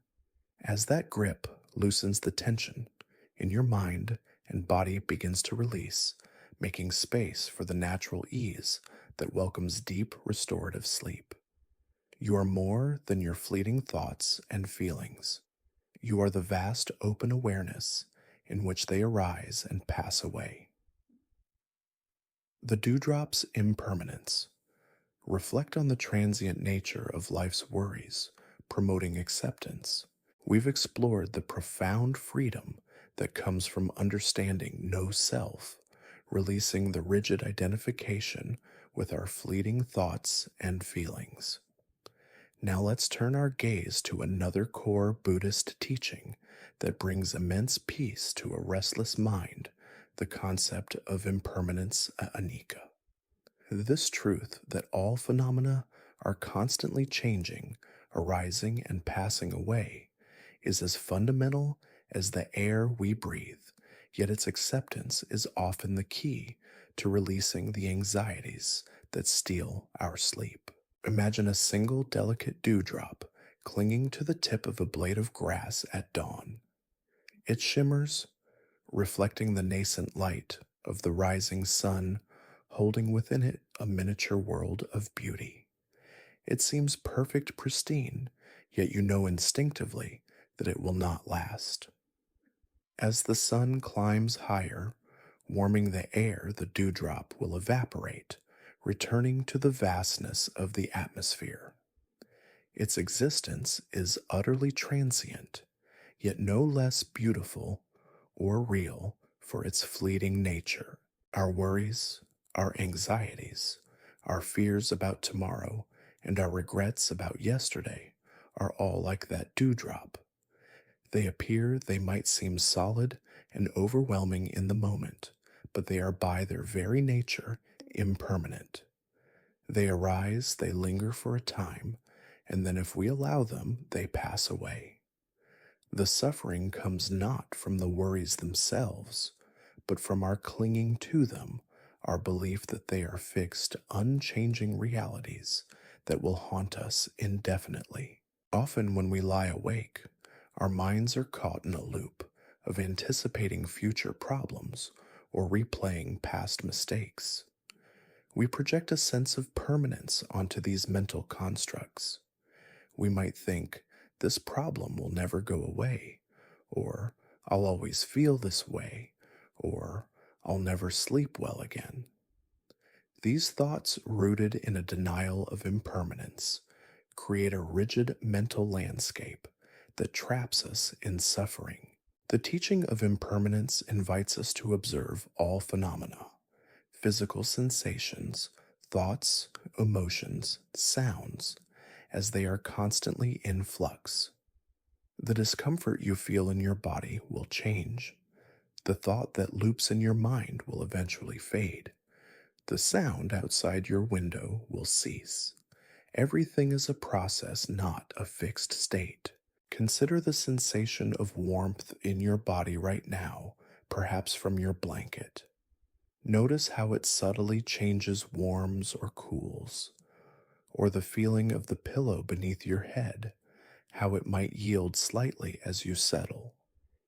As that grip loosens, the tension in your mind and body begins to release, making space for the natural ease that welcomes deep restorative sleep. You are more than your fleeting thoughts and feelings. You are the vast open awareness in which they arise and pass away. The dewdrop's impermanence. Reflect on the transient nature of life's worries, promoting acceptance. We've explored the profound freedom that comes from understanding no self, releasing the rigid identification with our fleeting thoughts and feelings. Now let's turn our gaze to another core Buddhist teaching that brings immense peace to a restless mind, the concept of impermanence, anicca. This truth that all phenomena are constantly changing, arising, and passing away is as fundamental as the air we breathe, yet its acceptance is often the key to releasing the anxieties that steal our sleep. Imagine a single delicate dewdrop clinging to the tip of a blade of grass at dawn. It shimmers, reflecting the nascent light of the rising sun, holding within it a miniature world of beauty. It seems perfect, pristine, yet you know instinctively that it will not last. As the sun climbs higher, warming the air, the dewdrop will evaporate, returning to the vastness of the atmosphere. Its existence is utterly transient, yet no less beautiful or real for its fleeting nature. Our worries, our anxieties, our fears about tomorrow, and our regrets about yesterday are all like that dewdrop. They might seem solid and overwhelming in the moment, but they are by their very nature impermanent. They arise, they linger for a time, and then if we allow them, they pass away. The suffering comes not from the worries themselves, but from our clinging to them, our belief that they are fixed, unchanging realities that will haunt us indefinitely. Often, when we lie awake, our minds are caught in a loop of anticipating future problems or replaying past mistakes. We project a sense of permanence onto these mental constructs. We might think, this problem will never go away, or I'll always feel this way, or I'll never sleep well again. These thoughts, rooted in a denial of impermanence, create a rigid mental landscape that traps us in suffering. The teaching of impermanence invites us to observe all phenomena, physical sensations, thoughts, emotions, sounds, as they are constantly in flux. The discomfort you feel in your body will change. The thought that loops in your mind will eventually fade. The sound outside your window will cease. Everything is a process, not a fixed state. Consider the sensation of warmth in your body right now, perhaps from your blanket. Notice how it subtly changes, warms, or cools, or the feeling of the pillow beneath your head, how it might yield slightly as you settle.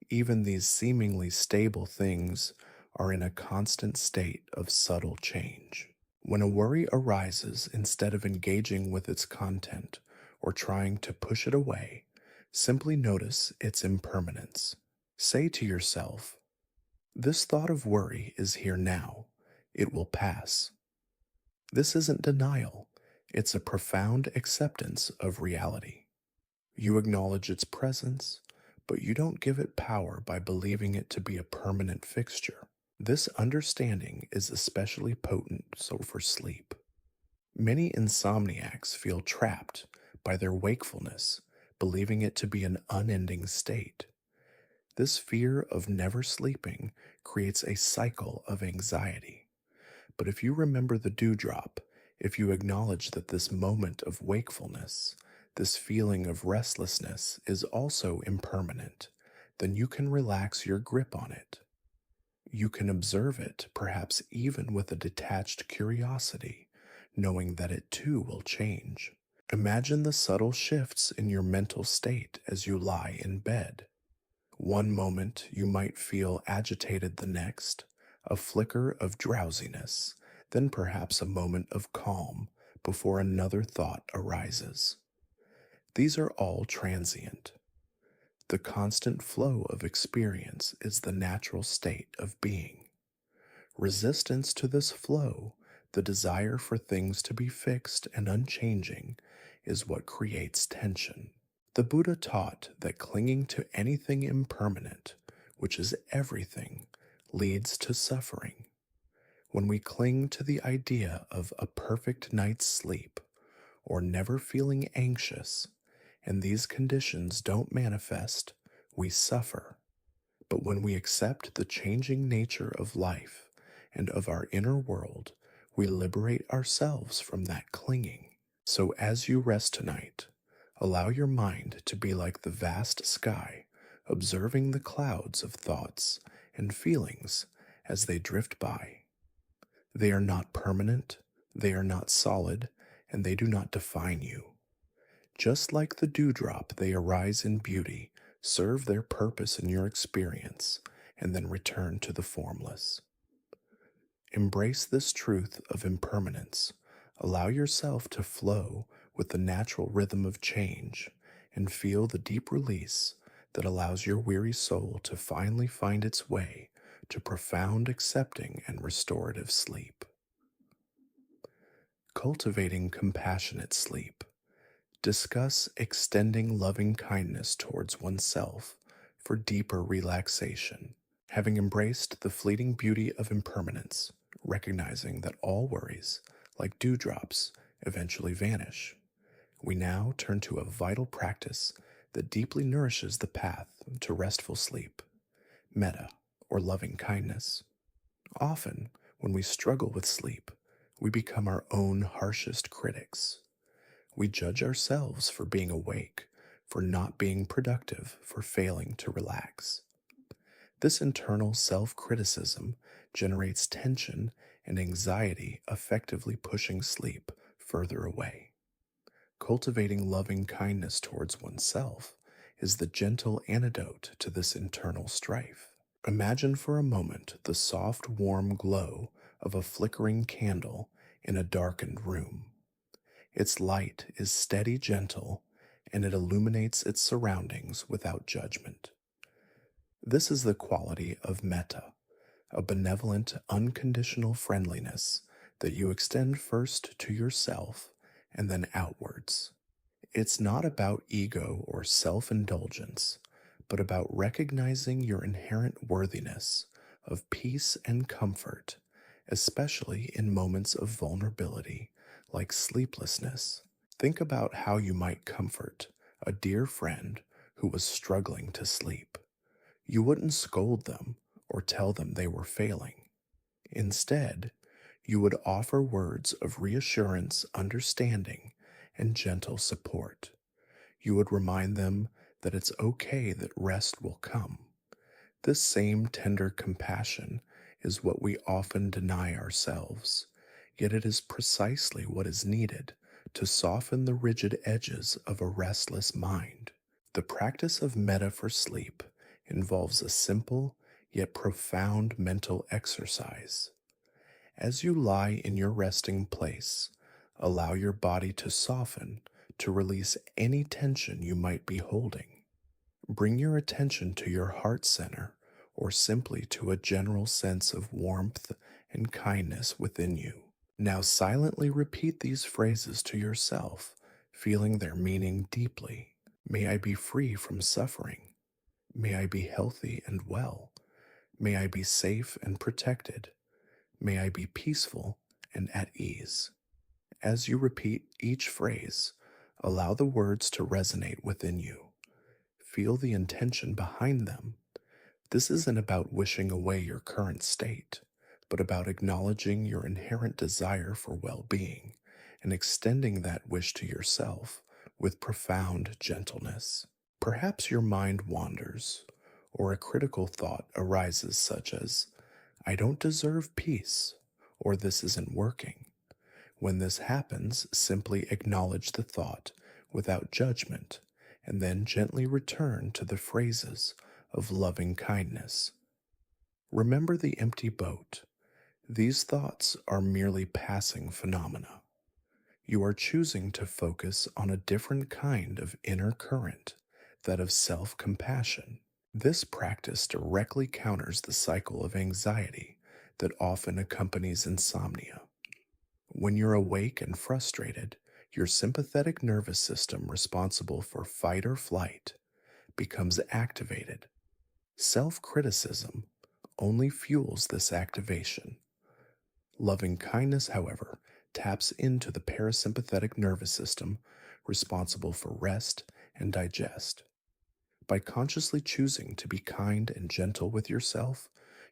Even these seemingly stable things are in a constant state of subtle change. When a worry arises, instead of engaging with its content or trying to push it away, simply notice its impermanence. Say to yourself, this thought of worry is here now. It will pass. This isn't denial. It's a profound acceptance of reality. You acknowledge its presence, but you don't give it power by believing it to be a permanent fixture. This understanding is especially potent for sleep. Many insomniacs feel trapped by their wakefulness, believing it to be an unending state. This fear of never sleeping creates a cycle of anxiety. But if you remember the dewdrop, if you acknowledge that this moment of wakefulness, this feeling of restlessness is also impermanent, then you can relax your grip on it. You can observe it, perhaps even with a detached curiosity, knowing that it too will change. Imagine the subtle shifts in your mental state as you lie in bed. One moment you might feel agitated, the next, a flicker of drowsiness, then perhaps a moment of calm before another thought arises. These are all transient. The constant flow of experience is the natural state of being. Resistance to this flow, the desire for things to be fixed and unchanging, is what creates tension. The Buddha taught that clinging to anything impermanent, which is everything, leads to suffering. When we cling to the idea of a perfect night's sleep, or never feeling anxious, and these conditions don't manifest, we suffer. But when we accept the changing nature of life and of our inner world, we liberate ourselves from that clinging. So as you rest tonight, allow your mind to be like the vast sky, observing the clouds of thoughts and feelings as they drift by. They are not permanent, they are not solid, and they do not define you. Just like the dewdrop, they arise in beauty, serve their purpose in your experience, and then return to the formless. Embrace this truth of impermanence. Allow yourself to flow with the natural rhythm of change and feel the deep release that allows your weary soul to finally find its way to profound accepting and restorative sleep. Cultivating compassionate sleep. Discuss extending loving kindness towards oneself for deeper relaxation. Having embraced the fleeting beauty of impermanence, recognizing that all worries, like dewdrops, eventually vanish, We now turn to a vital practice that deeply nourishes the path to restful sleep: metta, or loving kindness. Often, when we struggle with sleep, we become our own harshest critics. We judge ourselves for being awake, for not being productive, for failing to relax. This internal self criticism generates tension and anxiety, effectively pushing sleep further away. Cultivating loving kindness towards oneself is the gentle antidote to this internal strife. Imagine for a moment the soft, warm glow of a flickering candle in a darkened room. Its light is steady, gentle, and it illuminates its surroundings without judgment. This is the quality of metta, a benevolent, unconditional friendliness that you extend first to yourself and then outwards. It's not about ego or self indulgence, but about recognizing your inherent worthiness of peace and comfort, especially in moments of vulnerability like sleeplessness. Think about how you might comfort a dear friend who was struggling to sleep. You wouldn't scold them or tell them they were failing. Instead, you would offer words of reassurance, understanding, and gentle support. You would remind them that it's okay, that rest will come. This same tender compassion is what we often deny ourselves, yet it is precisely what is needed to soften the rigid edges of a restless mind. The practice of metta for sleep involves a simple yet profound mental exercise. As you lie in your resting place, allow your body to soften, to release any tension you might be holding. Bring your attention to your heart center, or simply to a general sense of warmth and kindness within you. Now silently repeat these phrases to yourself, feeling their meaning deeply. May I be free from suffering. May I be healthy and well. May I be safe and protected. May I be peaceful and at ease. As you repeat each phrase, allow the words to resonate within you. Feel the intention behind them. This isn't about wishing away your current state, but about acknowledging your inherent desire for well-being and extending that wish to yourself with profound gentleness. Perhaps your mind wanders, or a critical thought arises, such as, I don't deserve peace, or this isn't working. When this happens, simply acknowledge the thought without judgment, and then gently return to the phrases of loving kindness. Remember the empty boat. These thoughts are merely passing phenomena. You are choosing to focus on a different kind of inner current, that of self-compassion. This practice directly counters the cycle of anxiety that often accompanies insomnia. When you're awake and frustrated, your sympathetic nervous system, responsible for fight or flight, becomes activated. Self-criticism only fuels this activation. Loving kindness, however, taps into the parasympathetic nervous system, responsible for rest and digest. By consciously choosing to be kind and gentle with yourself,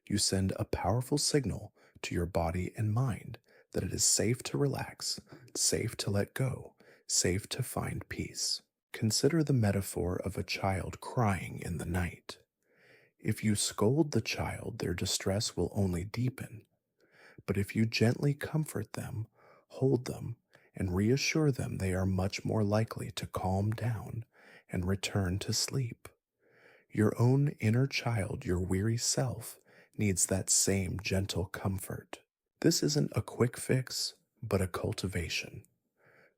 you send a powerful signal to your body and mind that it is safe to relax, safe to let go, safe to find peace. Consider the metaphor of a child crying in the night. If you scold the child, their distress will only deepen. But if you gently comfort them, hold them, and reassure them, they are much more likely to calm down and return to sleep. Your own inner child, your weary self, needs that same gentle comfort. This isn't a quick fix, but a cultivation.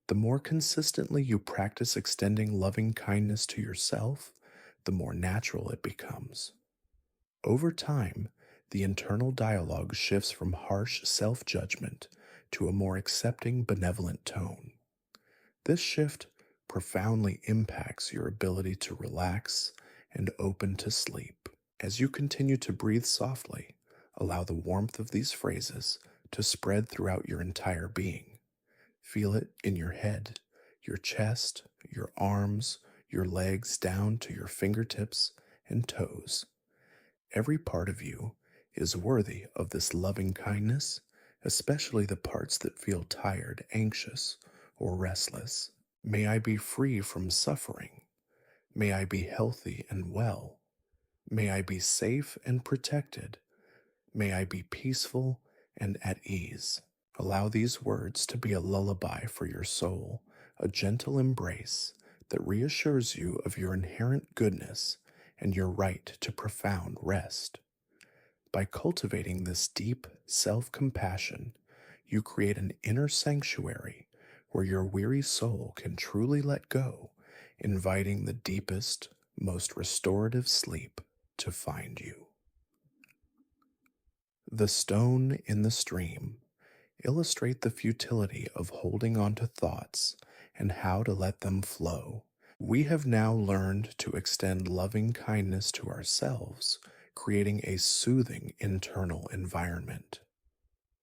The more consistently you practice extending loving kindness to yourself, the more natural it becomes. Over time, the internal dialogue shifts from harsh self-judgment to a more accepting, benevolent tone. This shift profoundly impacts your ability to relax and open to sleep. As you continue to breathe softly, allow the warmth of these phrases to spread throughout your entire being. Feel it in your head, your chest, your arms, your legs down to your fingertips and toes. Every part of you is worthy of this loving kindness, especially the parts that feel tired, anxious, or restless. May I be free from suffering. May I be healthy and well. May I be safe and protected. May I be peaceful and at ease. Allow these words to be a lullaby for your soul, a gentle embrace that reassures you of your inherent goodness and your right to profound rest. By cultivating this deep self compassion, you create an inner sanctuary where your weary soul can truly let go, inviting the deepest, most restorative sleep to find you. The stone in the stream illustrate the futility of holding on to thoughts and how to let them flow. We have now learned to extend loving kindness to ourselves, creating a soothing internal environment.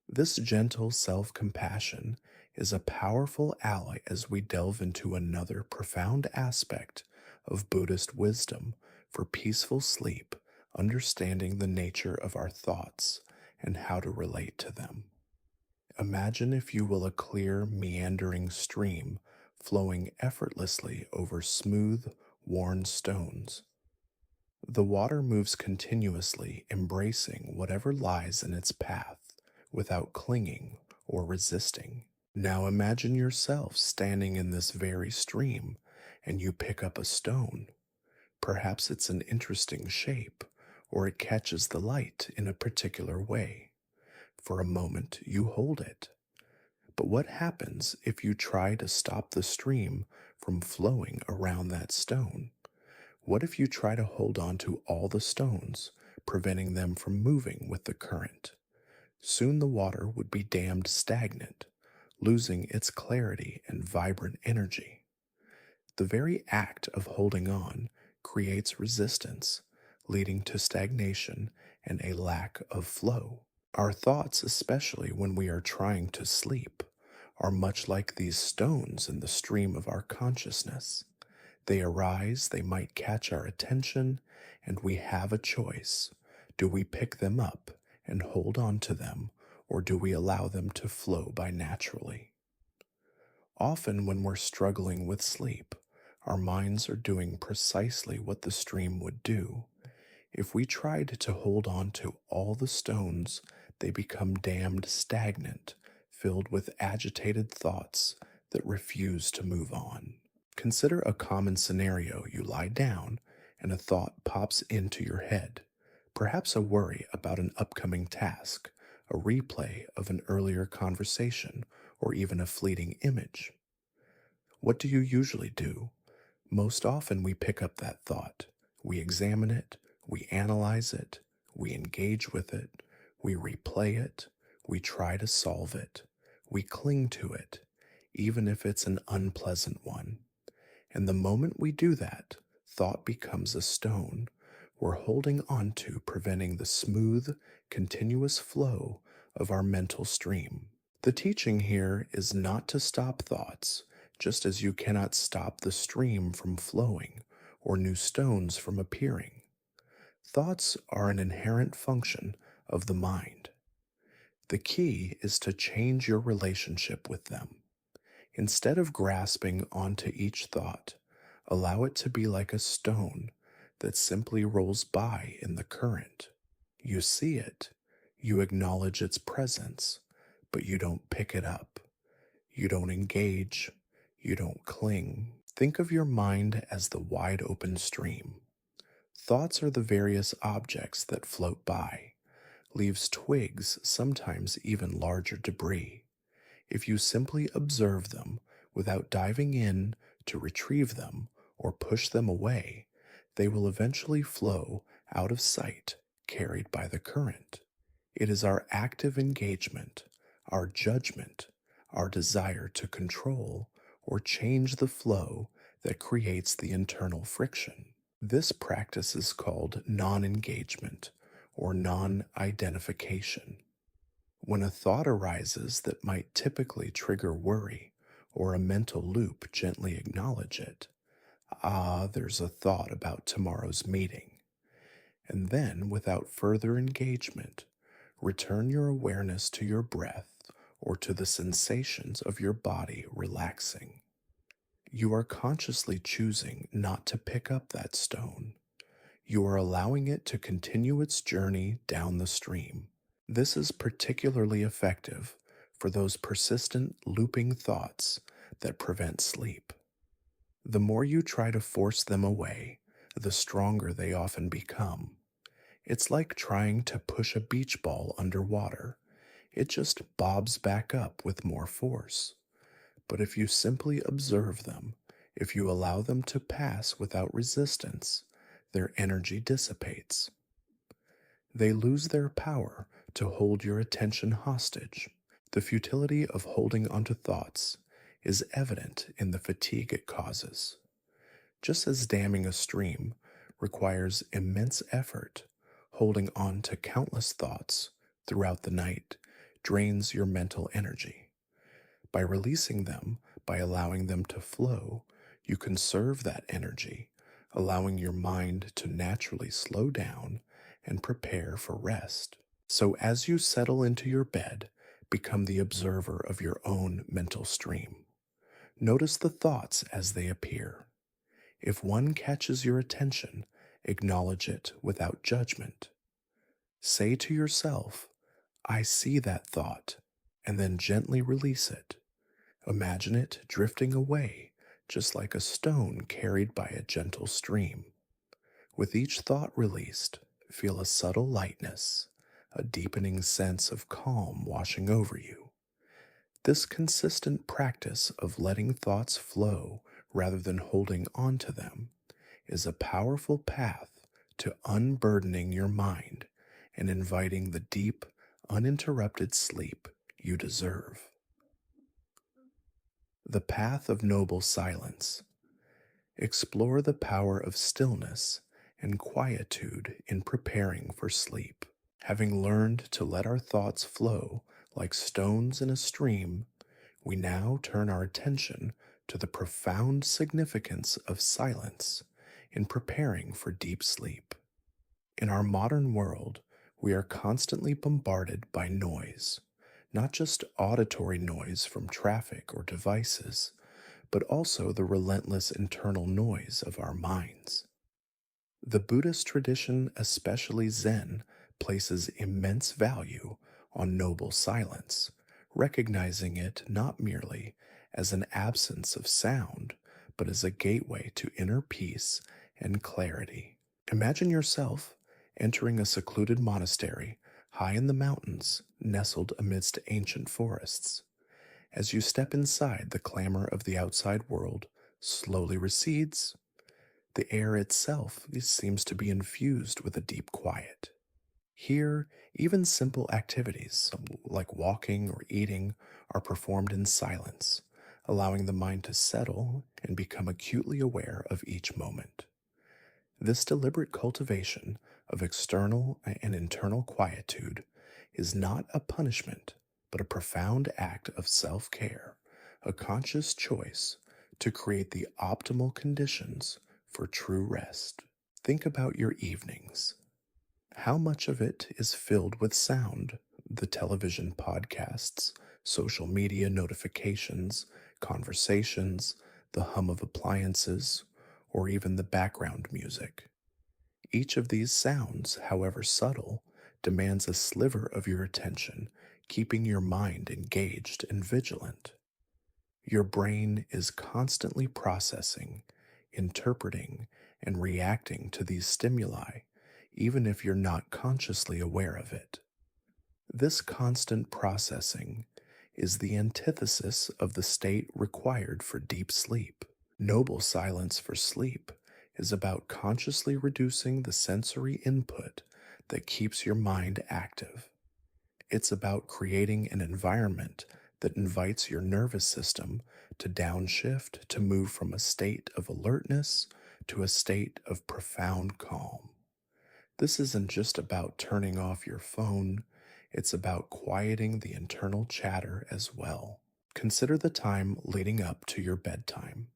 This gentle self compassion is a powerful ally as we delve into another profound aspect of Buddhist wisdom for peaceful sleep, understanding the nature of our thoughts and how to relate to them. Imagine, if you will, a clear, meandering stream flowing effortlessly over smooth, worn stones. The water moves continuously, embracing whatever lies in its path without clinging or resisting. Now imagine yourself standing in this very stream and you pick up a stone. Perhaps it's an interesting shape or it catches the light in a particular way. For a moment, you hold it. But what happens if you try to stop the stream from flowing around that stone? What if you try to hold on to all the stones, preventing them from moving with the current? Soon the water would be dammed stagnant, losing its clarity and vibrant energy. The very act of holding on creates resistance, leading to stagnation and a lack of flow. Our thoughts, especially when we are trying to sleep, are much like these stones in the stream of our consciousness. They arise, they might catch our attention, and we have a choice. Do we pick them up and hold on to them, or do we allow them to flow by naturally? Often, when we're struggling with sleep, our minds are doing precisely what the stream would do. If we tried to hold on to all the stones, they become dammed stagnant, filled with agitated thoughts that refuse to move on. Consider a common scenario. You lie down and a thought pops into your head, perhaps a worry about an upcoming task, a replay of an earlier conversation, or even a fleeting image. What do you usually do? Most often we pick up that thought, we examine it, we analyze it, we engage with it, we replay it, we try to solve it, we cling to it, even if it's an unpleasant one. And the moment we do that, thought becomes a stone we're holding on to, preventing the smooth, continuous flow of our mental stream. The teaching here is not to stop thoughts, just as you cannot stop the stream from flowing or new stones from appearing. Thoughts are an inherent function of the mind. The key is to change your relationship with them. Instead of grasping onto each thought, allow it to be like a stone that simply rolls by in the current. You see it, you acknowledge its presence, but you don't pick it up. You don't engage, you don't cling. Think of your mind as the wide open stream. Thoughts are the various objects that float by, leaves, twigs, sometimes even larger debris. If you simply observe them without diving in to retrieve them or push them away, they will eventually flow out of sight, carried by the current. It is our active engagement, our judgment, our desire to control or change the flow that creates the internal friction. This practice is called non-engagement or non-identification. When a thought arises that might typically trigger worry or a mental loop gently acknowledge it. Ah, there's a thought about tomorrow's meeting. And then, without further engagement, return your awareness to your breath or to the sensations of your body relaxing. You are consciously choosing not to pick up that stone. You are allowing it to continue its journey down the stream. This is particularly effective for those persistent, looping thoughts that prevent sleep. The more you try to force them away, the stronger they often become. It's like trying to push a beach ball underwater. It just bobs back up with more force. But if you simply observe them, if you allow them to pass without resistance, their energy dissipates. They lose their power to hold your attention hostage. The futility of holding onto thoughts is evident in the fatigue it causes. Just as damming a stream requires immense effort, holding on to countless thoughts throughout the night drains your mental energy. By releasing them, by allowing them to flow, you conserve that energy, allowing your mind to naturally slow down and prepare for rest. So as you settle into your bed, become the observer of your own mental stream. Notice the thoughts as they appear. If one catches your attention, acknowledge it without judgment. Say to yourself, I see that thought, and then gently release it. Imagine it drifting away, just like a stone carried by a gentle stream. With each thought released, feel a subtle lightness, a deepening sense of calm washing over you. This consistent practice of letting thoughts flow rather than holding on to them is a powerful path to unburdening your mind and inviting the deep, uninterrupted sleep you deserve. The path of noble silence. Explore the power of stillness and quietude in preparing for sleep. Having learned to let our thoughts flow like stones in a stream, we now turn our attention to the profound significance of silence in preparing for deep sleep. In our modern world, we are constantly bombarded by noise, not just auditory noise from traffic or devices, but also the relentless internal noise of our minds. The Buddhist tradition, especially Zen, places immense value on noble silence, recognizing it not merely as an absence of sound, but as a gateway to inner peace and clarity. Imagine yourself entering a secluded monastery high in the mountains, nestled amidst ancient forests. As you step inside, the clamor of the outside world slowly recedes. The air itself seems to be infused with a deep quiet. Here, even simple activities like walking or eating are performed in silence, allowing the mind to settle and become acutely aware of each moment. This deliberate cultivation of external and internal quietude is not a punishment, but a profound act of self care, a conscious choice to create the optimal conditions for true rest. Think about your evenings. How much of it is filled with sound? The television podcasts, social media notifications, conversations, the hum of appliances, or even the background music. Each of these sounds, however subtle, demands a sliver of your attention, keeping your mind engaged and vigilant. Your brain is constantly processing, interpreting, and reacting to these stimuli, even if you're not consciously aware of it. This constant processing is the antithesis of the state required for deep sleep. Noble silence for sleep is about consciously reducing the sensory input that keeps your mind active. It's about creating an environment that invites your nervous system to downshift, to move from a state of alertness to a state of profound calm. This isn't just about turning off your phone, it's about quieting the internal chatter as well. Consider the time leading up to your bedtime.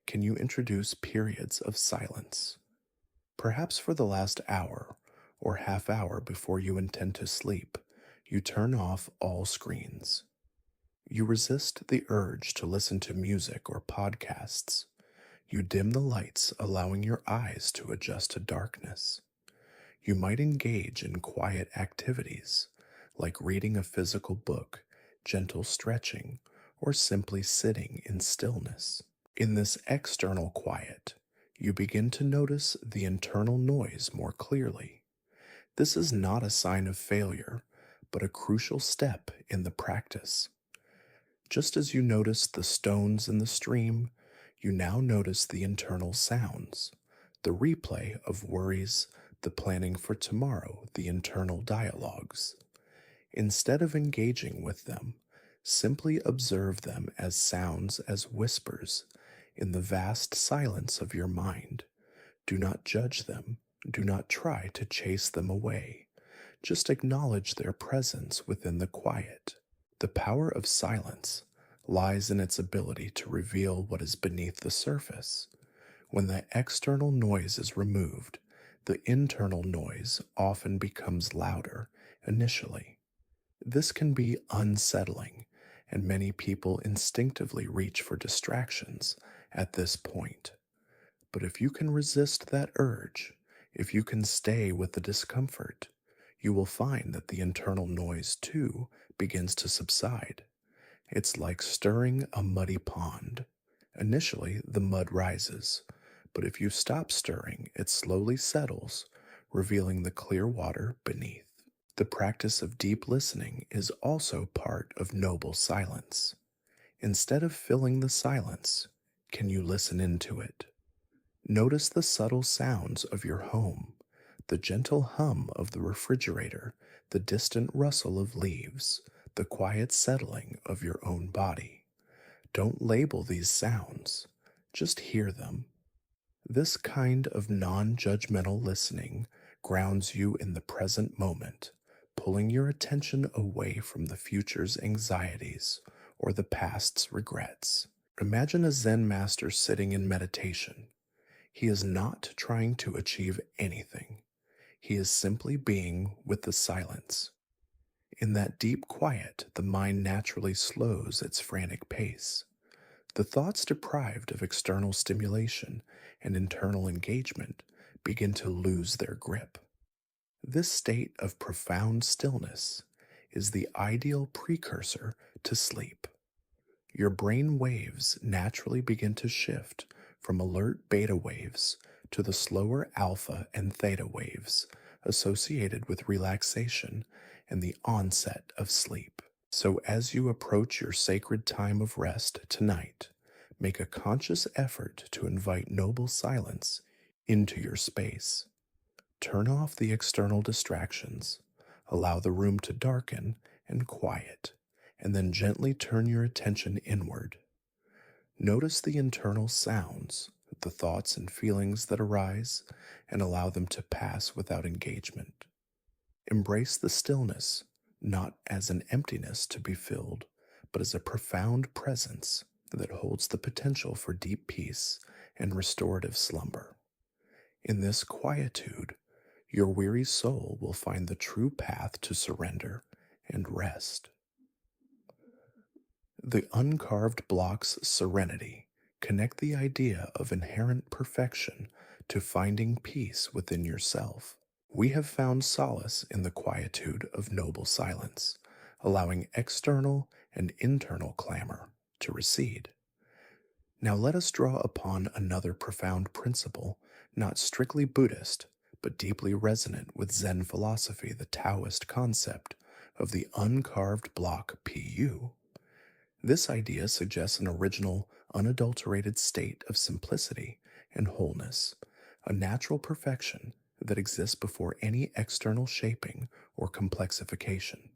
Can you introduce periods of silence? Perhaps for the last hour or half hour before you intend to sleep, you turn off all screens. You resist the urge to listen to music or podcasts. You dim the lights, allowing your eyes to adjust to darkness. You might engage in quiet activities like reading a physical book, gentle stretching, or simply sitting in stillness. In this external quiet, you begin to notice the internal noise more clearly. This is not a sign of failure, but a crucial step in the practice. Just as you noticed the stones in the stream, you now notice the internal sounds, the replay of worries, the planning for tomorrow, the internal dialogues. Instead of engaging with them, simply observe them as sounds, as whispers, in the vast silence of your mind. Do not judge them. Do not try to chase them away. Just acknowledge their presence within the quiet. The power of silence lies in its ability to reveal what is beneath the surface. When the external noise is removed, the internal noise often becomes louder initially. This can be unsettling, and many people instinctively reach for distractions at this point. But if you can resist that urge, if you can stay with the discomfort, you will find that the internal noise too begins to subside. It's like stirring a muddy pond. Initially, the mud rises, but if you stop stirring, it slowly settles, revealing the clear water beneath. The practice of deep listening is also part of noble silence. Instead of filling the silence, can you listen into it? Notice the subtle sounds of your home, the gentle hum of the refrigerator, the distant rustle of leaves, the quiet settling of your own body. Don't label these sounds, just hear them. This kind of non judgmental listening grounds you in the present moment, pulling your attention away from the future's anxieties or the past's regrets. Imagine a Zen master sitting in meditation. He is not trying to achieve anything. He is simply being with the silence. In that deep quiet, the mind naturally slows its frantic pace. The thoughts deprived of external stimulation and internal engagement begin to lose their grip. This state of profound stillness is the ideal precursor to sleep. Your brain waves naturally begin to shift from alert beta waves to the slower alpha and theta waves associated with relaxation and the onset of sleep. So, as you approach your sacred time of rest tonight, make a conscious effort to invite noble silence into your space. Turn off the external distractions, allow the room to darken and quiet, and then gently turn your attention inward. Notice the internal sounds, the thoughts and feelings that arise, and allow them to pass without engagement. Embrace the stillness, not as an emptiness to be filled, but as a profound presence that holds the potential for deep peace and restorative slumber. In this quietude, your weary soul will find the true path to surrender and rest. The uncarved blocks serenity connect the idea of inherent perfection to finding peace within yourself. We have found solace in the quietude of noble silence, allowing external and internal clamor to recede. Now let us draw upon another profound principle, not strictly Buddhist, but deeply resonant with Zen philosophy, the Taoist concept of the uncarved block PU. This idea suggests an original, unadulterated state of simplicity and wholeness, a natural perfection that exists before any external shaping or complexification.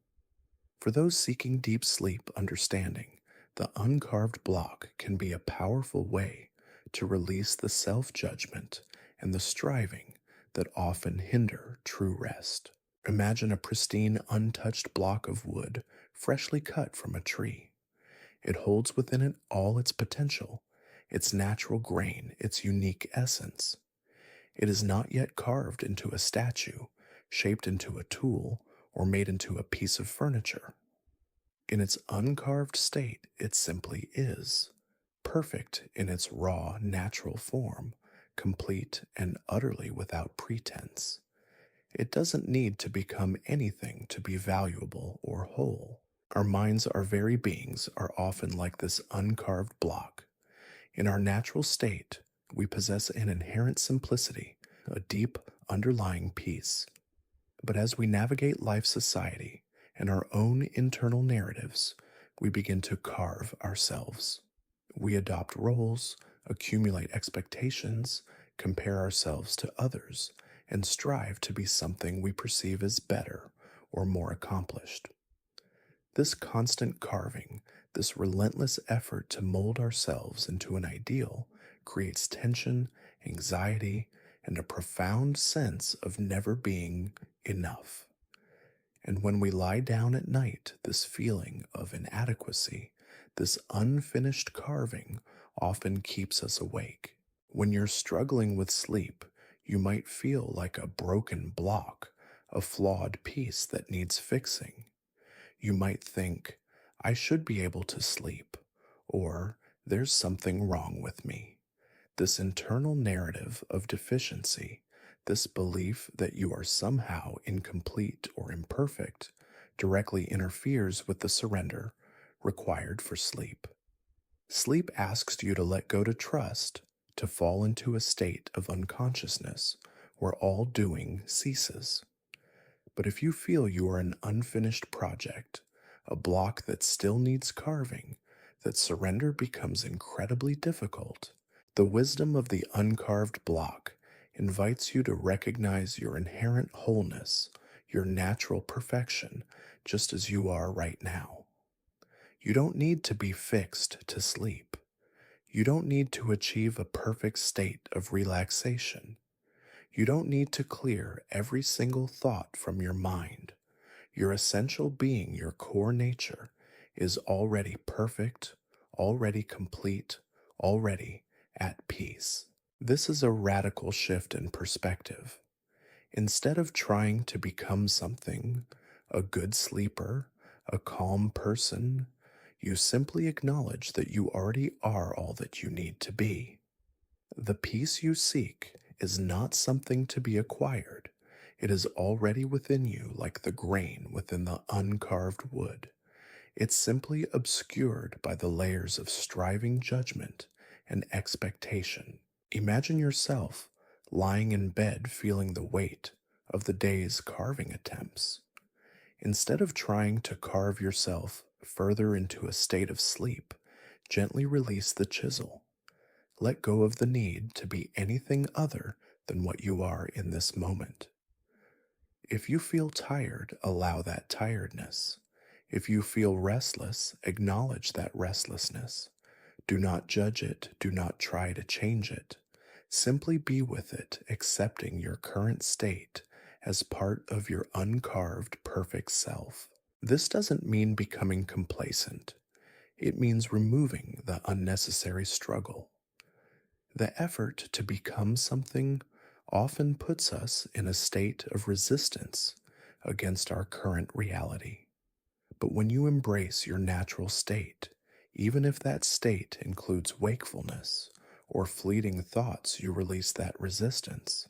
For those seeking deep sleep understanding, the uncarved block can be a powerful way to release the self-judgment and the striving that often hinder true rest. Imagine a pristine, untouched block of wood freshly cut from a tree. It holds within it all its potential, its natural grain, its unique essence. It is not yet carved into a statue, shaped into a tool, or made into a piece of furniture. In its uncarved state, it simply is, perfect in its raw, natural form, complete and utterly without pretense. It doesn't need to become anything to be valuable or whole. Our minds, our very beings, are often like this uncarved block. In our natural state, we possess an inherent simplicity, a deep underlying peace. But as we navigate life, society, and our own internal narratives, we begin to carve ourselves. We adopt roles, accumulate expectations, compare ourselves to others, and strive to be something we perceive as better or more accomplished. This constant carving, this relentless effort to mold ourselves into an ideal, creates tension, anxiety, and a profound sense of never being enough. And when we lie down at night, this feeling of inadequacy, this unfinished carving, often keeps us awake. When you're struggling with sleep, you might feel like a broken block, a flawed piece that needs fixing. You might think, I should be able to sleep, or there's something wrong with me. This internal narrative of deficiency, this belief that you are somehow incomplete or imperfect, directly interferes with the surrender required for sleep. Sleep asks you to let go, to trust, to fall into a state of unconsciousness where all doing ceases. But if you feel you are an unfinished project, a block that still needs carving, that surrender becomes incredibly difficult. The wisdom of the uncarved block invites you to recognize your inherent wholeness, your natural perfection, just as you are right now. You don't need to be fixed to sleep. You don't need to achieve a perfect state of relaxation. You don't need to clear every single thought from your mind. Your essential being, your core nature, is already perfect, already complete, already at peace. This is a radical shift in perspective. Instead of trying to become something, a good sleeper, a calm person, you simply acknowledge that you already are all that you need to be. The peace you seek is not something to be acquired. It is already within you, like the grain within the uncarved wood. It's simply obscured by the layers of striving judgment and expectation. Imagine yourself lying in bed feeling the weight of the day's carving attempts. Instead of trying to carve yourself further into a state of sleep, gently release the chisel. Let go of the need to be anything other than what you are in this moment. If you feel tired, allow that tiredness. If you feel restless, acknowledge that restlessness. Do not judge it, do not try to change it. Simply be with it, accepting your current state as part of your uncarved perfect self. This doesn't mean becoming complacent. It means removing the unnecessary struggle. The effort to become something often puts us in a state of resistance against our current reality. But when you embrace your natural state, even if that state includes wakefulness or fleeting thoughts, you release that resistance.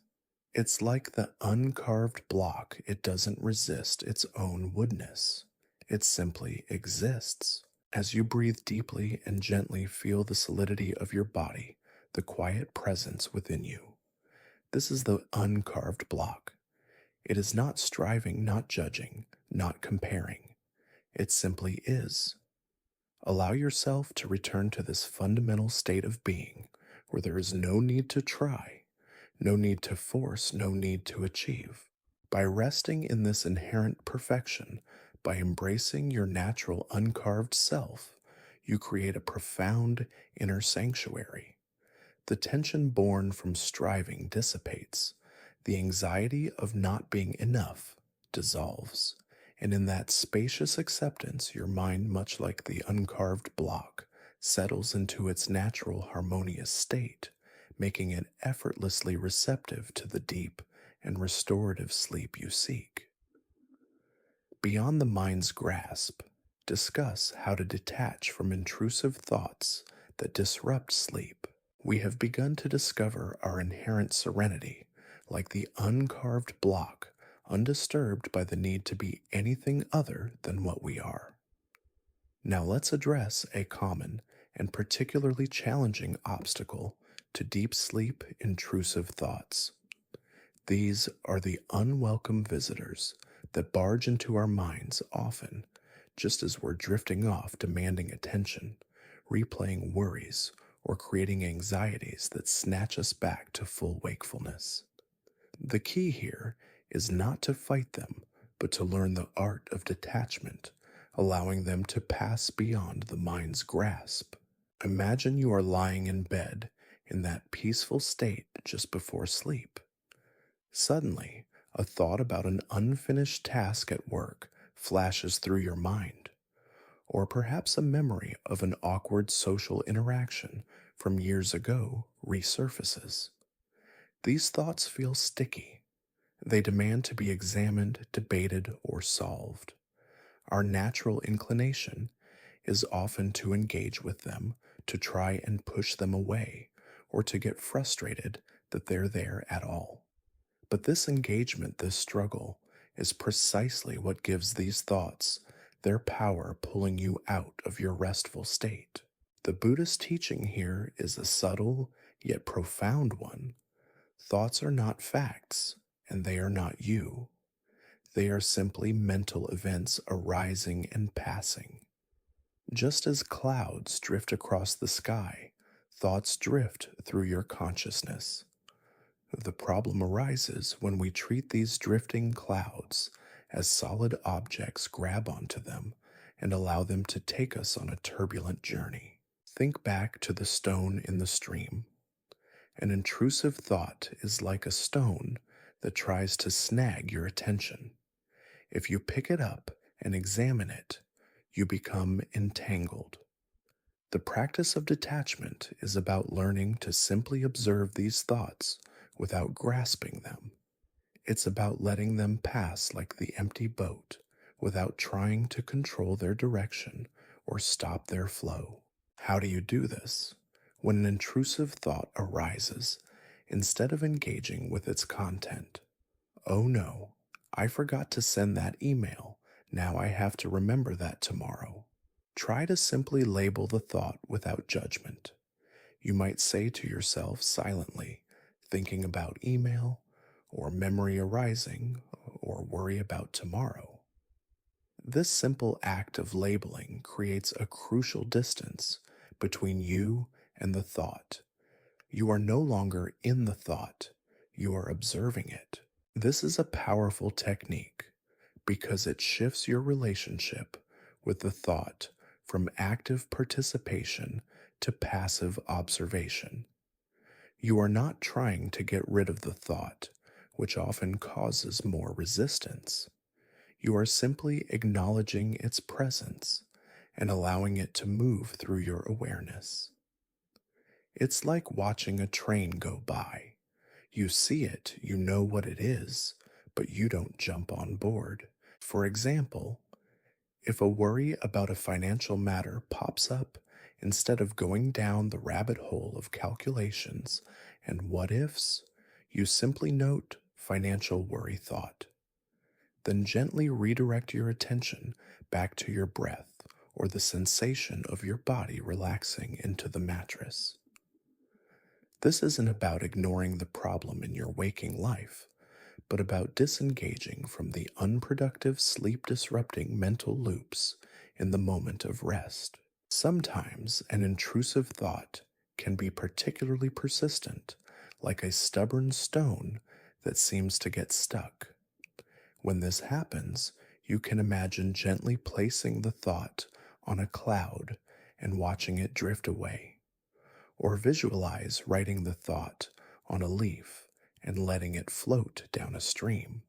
It's like the uncarved block, it doesn't resist its own woodness. It simply exists. As you breathe deeply and gently, feel the solidity of your body, the quiet presence within you. This is the uncarved block. It is not striving, not judging, not comparing. It simply is. Allow yourself to return to this fundamental state of being where there is no need to try, no need to force, no need to achieve. By resting in this inherent perfection, by embracing your natural uncarved self, you create a profound inner sanctuary. The tension born from striving dissipates. The anxiety of not being enough dissolves. And in that spacious acceptance, your mind, much like the uncarved block, settles into its natural harmonious state, making it effortlessly receptive to the deep and restorative sleep you seek. Beyond the mind's grasp, discuss how to detach from intrusive thoughts that disrupt sleep. We have begun to discover our inherent serenity, like the uncarved block, undisturbed by the need to be anything other than what we are. Now let's address a common and particularly challenging obstacle to deep sleep intrusive thoughts. These are the unwelcome visitors that barge into our minds often, just as we're drifting off demanding attention, replaying worries, or creating anxieties that snatch us back to full wakefulness. The key here is not to fight them, but to learn the art of detachment, allowing them to pass beyond the mind's grasp. Imagine you are lying in bed in that peaceful state just before sleep. Suddenly, a thought about an unfinished task at work flashes through your mind, or perhaps a memory of an awkward social interaction from years ago resurfaces. These thoughts feel sticky. They demand to be examined, debated, or solved. Our natural inclination is often to engage with them, to try and push them away, or to get frustrated that they're there at all. But this engagement, this struggle, is precisely what gives these thoughts their power, pulling you out of your restful state. The Buddhist teaching here is a subtle yet profound one. Thoughts are not facts, and they are not you. They are simply mental events arising and passing. Just as clouds drift across the sky, thoughts drift through your consciousness. The problem arises when we treat these drifting clouds as solid objects, grab onto them, and allow them to take us on a turbulent journey. Think back to the stone in the stream. An intrusive thought is like a stone that tries to snag your attention. If you pick it up and examine it, you become entangled. The practice of detachment is about learning to simply observe these thoughts without grasping them. It's about letting them pass like the empty boat without trying to control their direction or stop their flow. How do you do this? When an intrusive thought arises, instead of engaging with its content, "Oh no, I forgot to send that email. Now I have to remember that tomorrow." Try to simply label the thought without judgment. You might say to yourself silently, "Thinking about email," or "memory arising," or "worry about tomorrow." This simple act of labeling creates a crucial distance between you and the thought. You are no longer in the thought, you are observing it. This is a powerful technique because it shifts your relationship with the thought from active participation to passive observation. You are not trying to get rid of the thought, which often causes more resistance. You are simply acknowledging its presence and allowing it to move through your awareness. It's like watching a train go by. You see it, you know what it is, but you don't jump on board. For example, if a worry about a financial matter pops up, instead of going down the rabbit hole of calculations and what ifs, you simply note financial worry thought. Then gently redirect your attention back to your breath or the sensation of your body relaxing into the mattress. This isn't about ignoring the problem in your waking life, but about disengaging from the unproductive, sleep disrupting mental loops in the moment of rest. Sometimes an intrusive thought can be particularly persistent, like a stubborn stone that seems to get stuck. When this happens, you can imagine gently placing the thought on a cloud and watching it drift away, or visualize writing the thought on a leaf and letting it float down a stream.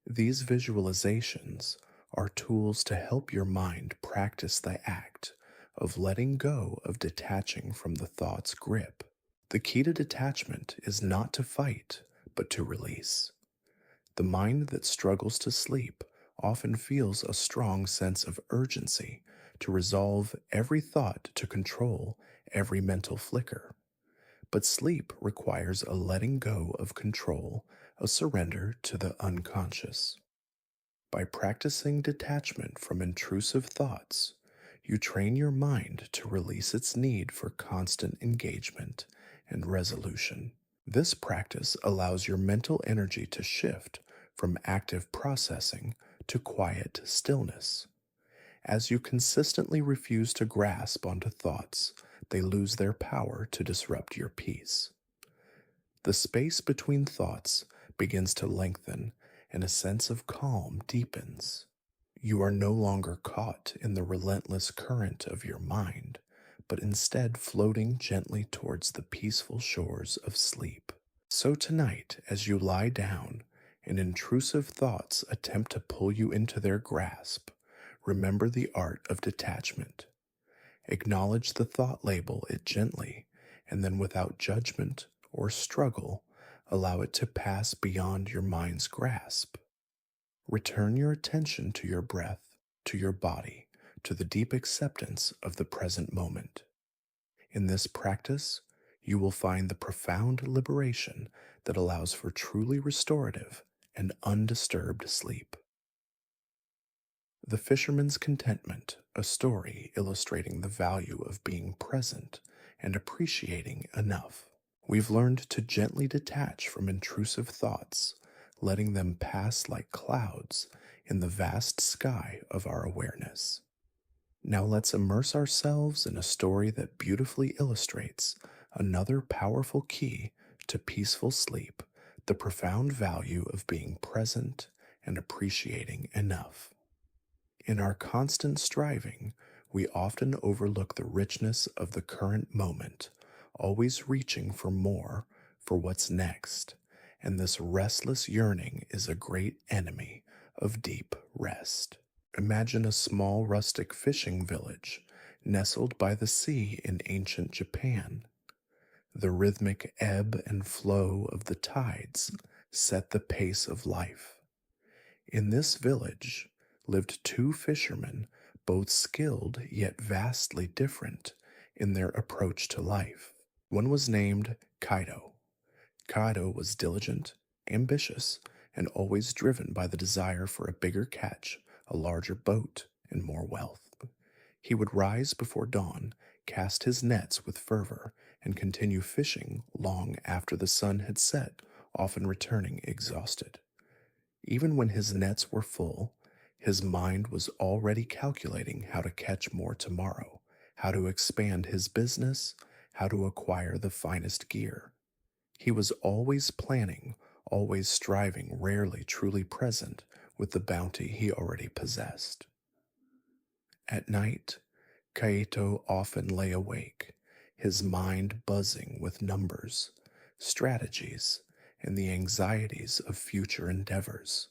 These visualizations are tools to help your mind practice the act of letting go of detaching from the thought's grip. The key to detachment is not to fight, but to release. The mind that struggles to sleep often feels a strong sense of urgency to resolve every thought, to control every mental flicker. But sleep requires a letting go of control, a surrender to the unconscious. By practicing detachment from intrusive thoughts, you train your mind to release its need for constant engagement and resolution. This practice allows your mental energy to shift from active processing to quiet stillness. As you consistently refuse to grasp onto thoughts, they lose their power to disrupt your peace. The space between thoughts begins to lengthen and a sense of calm deepens. You are no longer caught in the relentless current of your mind, but instead floating gently towards the peaceful shores of sleep. So tonight, as you lie down and intrusive thoughts attempt to pull you into their grasp, remember the art of detachment. Acknowledge the thought, label it gently, and then without judgment or struggle, allow it to pass beyond your mind's grasp. Return your attention to your breath, to your body, to the deep acceptance of the present moment. In this practice, you will find the profound liberation that allows for truly restorative and undisturbed sleep. The Fisherman's Contentment, a story illustrating the value of being present and appreciating enough. We've learned to gently detach from intrusive thoughts, letting them pass like clouds in the vast sky of our awareness. Now let's immerse ourselves in a story that beautifully illustrates another powerful key to peaceful sleep, the profound value of being present and appreciating enough. In our constant striving, we often overlook the richness of the current moment, always reaching for more, for what's next, and this restless yearning is a great enemy of deep rest. Imagine a small rustic fishing village nestled by the sea in ancient Japan. The rhythmic ebb and flow of the tides set the pace of life. In this village lived two fishermen, both skilled yet vastly different in their approach to life. One was named Kaido. Kaido was diligent, ambitious, and always driven by the desire for a bigger catch, a larger boat, and more wealth. He would rise before dawn, cast his nets with fervor, and continue fishing long after the sun had set, often returning exhausted. Even when his nets were full, his mind was already calculating how to catch more tomorrow, how to expand his business, how to acquire the finest gear. He was always planning, always striving, rarely truly present with the bounty he already possessed. At night, Kaito often lay awake, his mind buzzing with numbers, strategies, and the anxieties of future endeavors.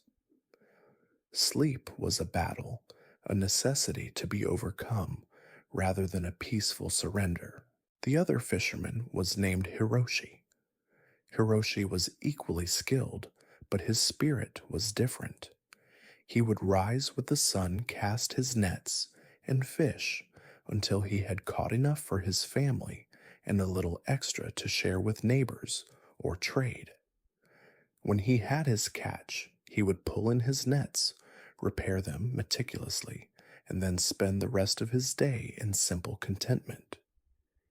Sleep was a battle, a necessity to be overcome, rather than a peaceful surrender. The other fisherman was named Hiroshi. Hiroshi was equally skilled, but his spirit was different. He would rise with the sun, cast his nets, and fish until he had caught enough for his family and a little extra to share with neighbors or trade. When he had his catch, he would pull in his nets, repair them meticulously, and then spend the rest of his day in simple contentment.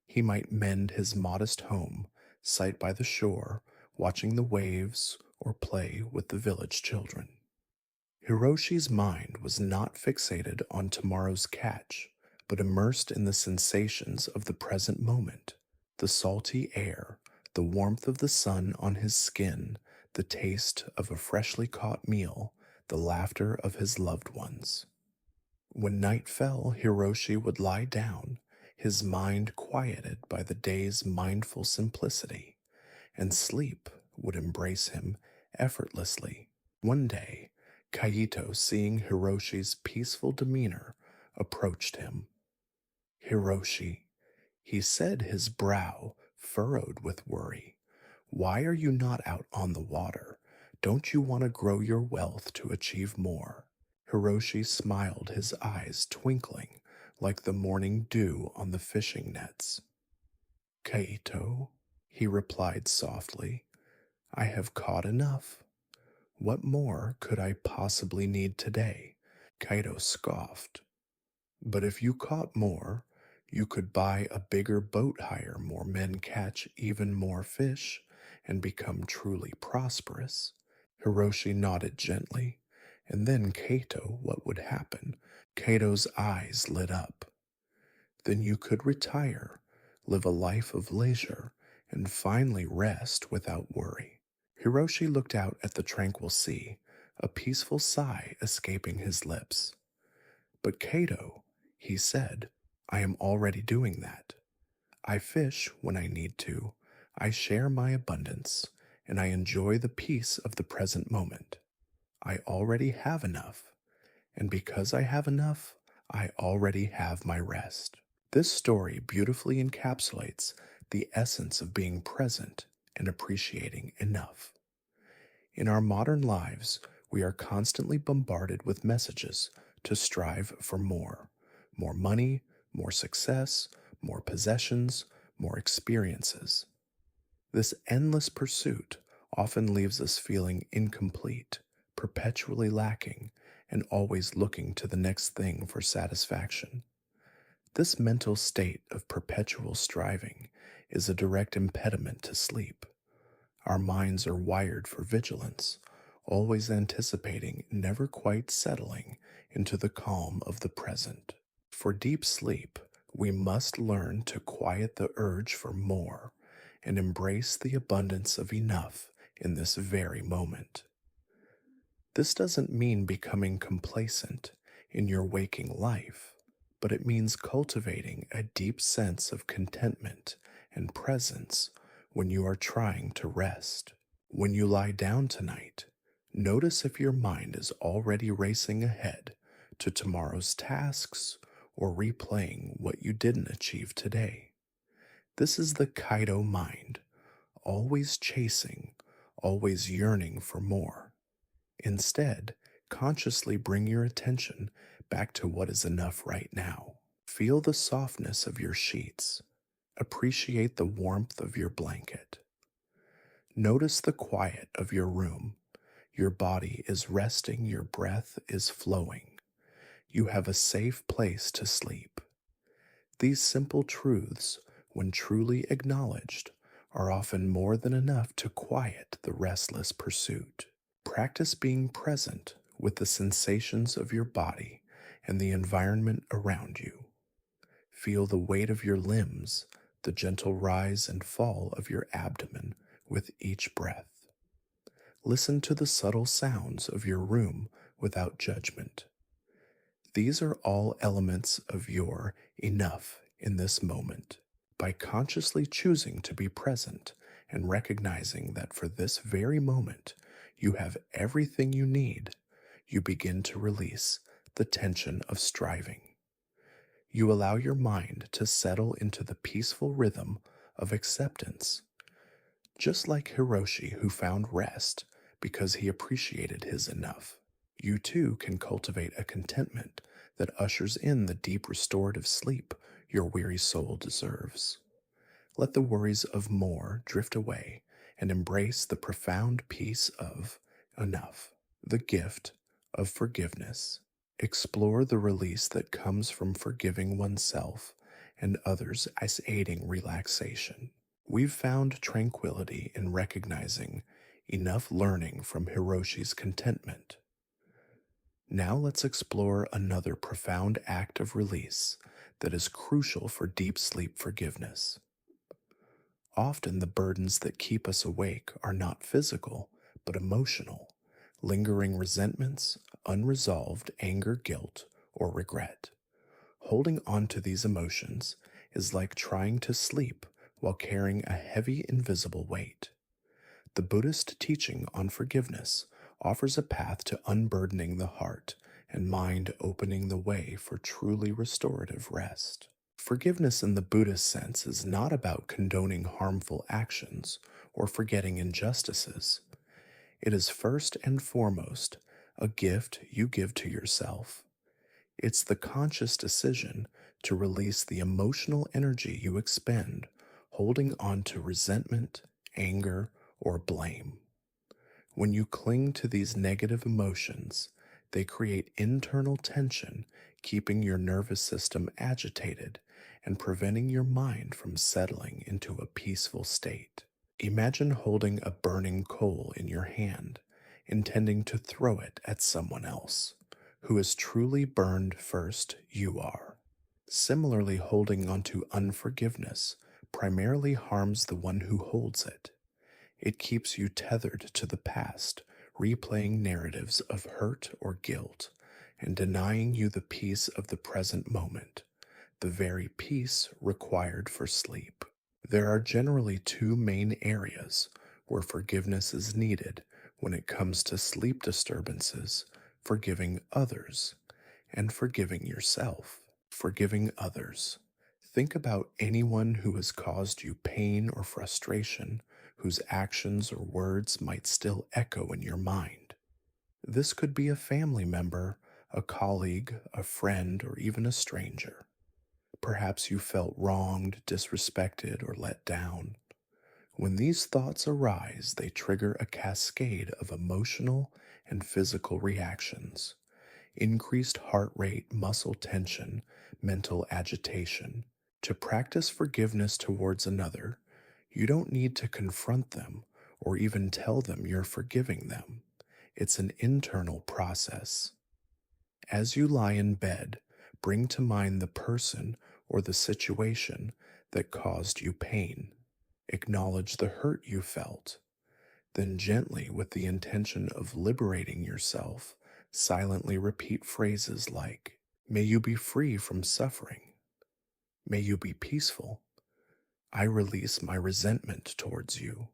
He might mend his modest home, sit by the shore, watching the waves, or play with the village children. Hiroshi's mind was not fixated on tomorrow's catch, but immersed in the sensations of the present moment, the salty air, the warmth of the sun on his skin, the taste of a freshly caught meal, the laughter of his loved ones. When night fell, Hiroshi would lie down, his mind quieted by the day's mindful simplicity, and sleep would embrace him effortlessly. One day, Kaito, seeing Hiroshi's peaceful demeanor, approached him. Hiroshi, he said, his brow furrowed with worry. Why are you not out on the water? Don't you want to grow your wealth to achieve more? Hiroshi smiled, his eyes twinkling like the morning dew on the fishing nets. Kaito, he replied softly, I have caught enough. What more could I possibly need today? Kaito scoffed. But if you caught more, you could buy a bigger boat, hire more men, catch even more fish, and become truly prosperous. Hiroshi nodded gently, and then Kaito, what would happen? Kato's eyes lit up. Then you could retire, live a life of leisure, and finally rest without worry. Hiroshi looked out at the tranquil sea, a peaceful sigh escaping his lips. But Kaito, he said, I am already doing that. I fish when I need to, I share my abundance, and I enjoy the peace of the present moment. I already have enough, and because I have enough, I already have my rest. This story beautifully encapsulates the essence of being present and appreciating enough. In our modern lives, we are constantly bombarded with messages to strive for more. More money, more success, more possessions, more experiences. This endless pursuit often leaves us feeling incomplete, perpetually lacking, and always looking to the next thing for satisfaction. This mental state of perpetual striving is a direct impediment to sleep. Our minds are wired for vigilance, always anticipating, never quite settling into the calm of the present. For deep sleep, we must learn to quiet the urge for more and embrace the abundance of enough in this very moment. This doesn't mean becoming complacent in your waking life, but it means cultivating a deep sense of contentment and presence when you are trying to rest. When you lie down tonight, notice if your mind is already racing ahead to tomorrow's tasks or replaying what you didn't achieve today. This is the Kaido mind, always chasing, always yearning for more. Instead, consciously bring your attention back to what is enough right now. Feel the softness of your sheets. Appreciate the warmth of your blanket. Notice the quiet of your room. Your body is resting, your breath is flowing. You have a safe place to sleep. These simple truths, when truly acknowledged, are often more than enough to quiet the restless pursuit. Practice being present with the sensations of your body and the environment around you. Feel the weight of your limbs, the gentle rise and fall of your abdomen with each breath. Listen to the subtle sounds of your room without judgment. These are all elements of your enough in this moment. By consciously choosing to be present and recognizing that for this very moment you have everything you need, you begin to release the tension of striving. You allow your mind to settle into the peaceful rhythm of acceptance. Just like Hiroshi, who found rest because he appreciated his enough, you too can cultivate a contentment that ushers in the deep restorative sleep your weary soul deserves. Let the worries of more drift away and embrace the profound peace of enough, the gift of forgiveness. Explore the release that comes from forgiving oneself and others as aiding relaxation. We've found tranquility in recognizing enough, learning from Hiroshi's contentment. Now let's explore another profound act of release that is crucial for deep sleep forgiveness. Often the burdens that keep us awake are not physical, but emotional, lingering resentments, unresolved anger, guilt, or regret. Holding on to these emotions is like trying to sleep while carrying a heavy, invisible weight. The Buddhist teaching on forgiveness offers a path to unburdening the heart and mind, opening the way for truly restorative rest. Forgiveness in the Buddhist sense is not about condoning harmful actions or forgetting injustices. It is first and foremost a gift you give to yourself. It's the conscious decision to release the emotional energy you expend holding on to resentment, anger, or blame. When you cling to these negative emotions, they create internal tension, keeping your nervous system agitated and preventing your mind from settling into a peaceful state. Imagine holding a burning coal in your hand, intending to throw it at someone else. Who is truly burned first, you are. Similarly, holding onto unforgiveness primarily harms the one who holds it. It keeps you tethered to the past, replaying narratives of hurt or guilt, and denying you the peace of the present moment, the very peace required for sleep. There are generally two main areas where forgiveness is needed when it comes to sleep disturbances: forgiving others and forgiving yourself. Forgiving others. Think about anyone who has caused you pain or frustration, whose actions or words might still echo in your mind. This could be a family member, a colleague, a friend, or even a stranger. Perhaps you felt wronged, disrespected, or let down. When these thoughts arise, they trigger a cascade of emotional and physical reactions: increased heart rate, muscle tension, mental agitation. To practice forgiveness towards another, you don't need to confront them or even tell them you're forgiving them. It's an internal process. As you lie in bed, bring to mind the person or the situation that caused you pain. Acknowledge the hurt you felt. Then gently, with the intention of liberating yourself, silently repeat phrases like, "May you be free from suffering. May you be peaceful. I release my resentment towards you.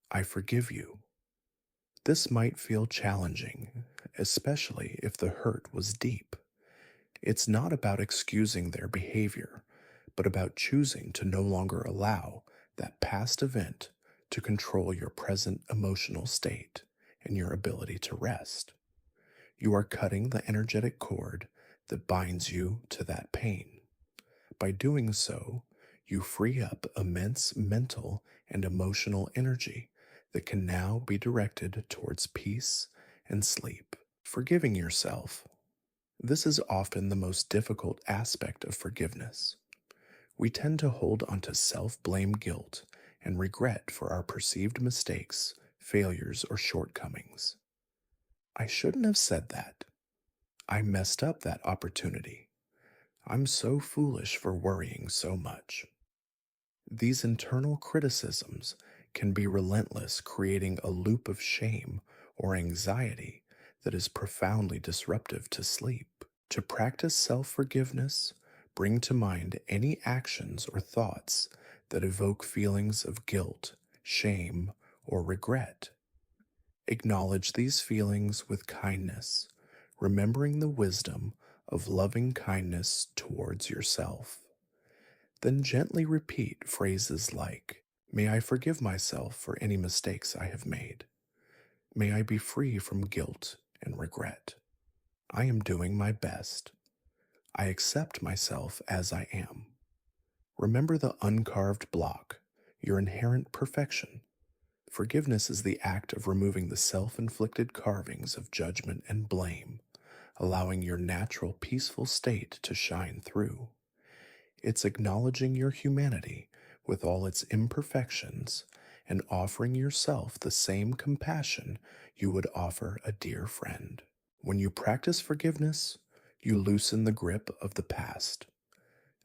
I forgive you." This might feel challenging, especially if the hurt was deep. It's not about excusing their behavior, but about choosing to no longer allow that past event to control your present emotional state and your ability to rest. You are cutting the energetic cord that binds you to that pain. By doing so, you free up immense mental and emotional energy that can now be directed towards peace and sleep. Forgiving yourself. This is often the most difficult aspect of forgiveness. We tend to hold onto self-blame, guilt, and regret for our perceived mistakes, failures, or shortcomings. I shouldn't have said that. I messed up that opportunity. I'm so foolish for worrying so much. These internal criticisms can be relentless, creating a loop of shame or anxiety that is profoundly disruptive to sleep. To practice self-forgiveness, bring to mind any actions or thoughts that evoke feelings of guilt, shame, or regret. Acknowledge these feelings with kindness, remembering the wisdom of loving kindness towards yourself. Then gently repeat phrases like, "May I forgive myself for any mistakes I have made. May I be free from guilt and regret. I am doing my best. I accept myself as I am." Remember the uncarved block, your inherent perfection. Forgiveness is the act of removing the self-inflicted carvings of judgment and blame, allowing your natural peaceful state to shine through. It's acknowledging your humanity with all its imperfections and offering yourself the same compassion you would offer a dear friend. When you practice forgiveness, you loosen the grip of the past.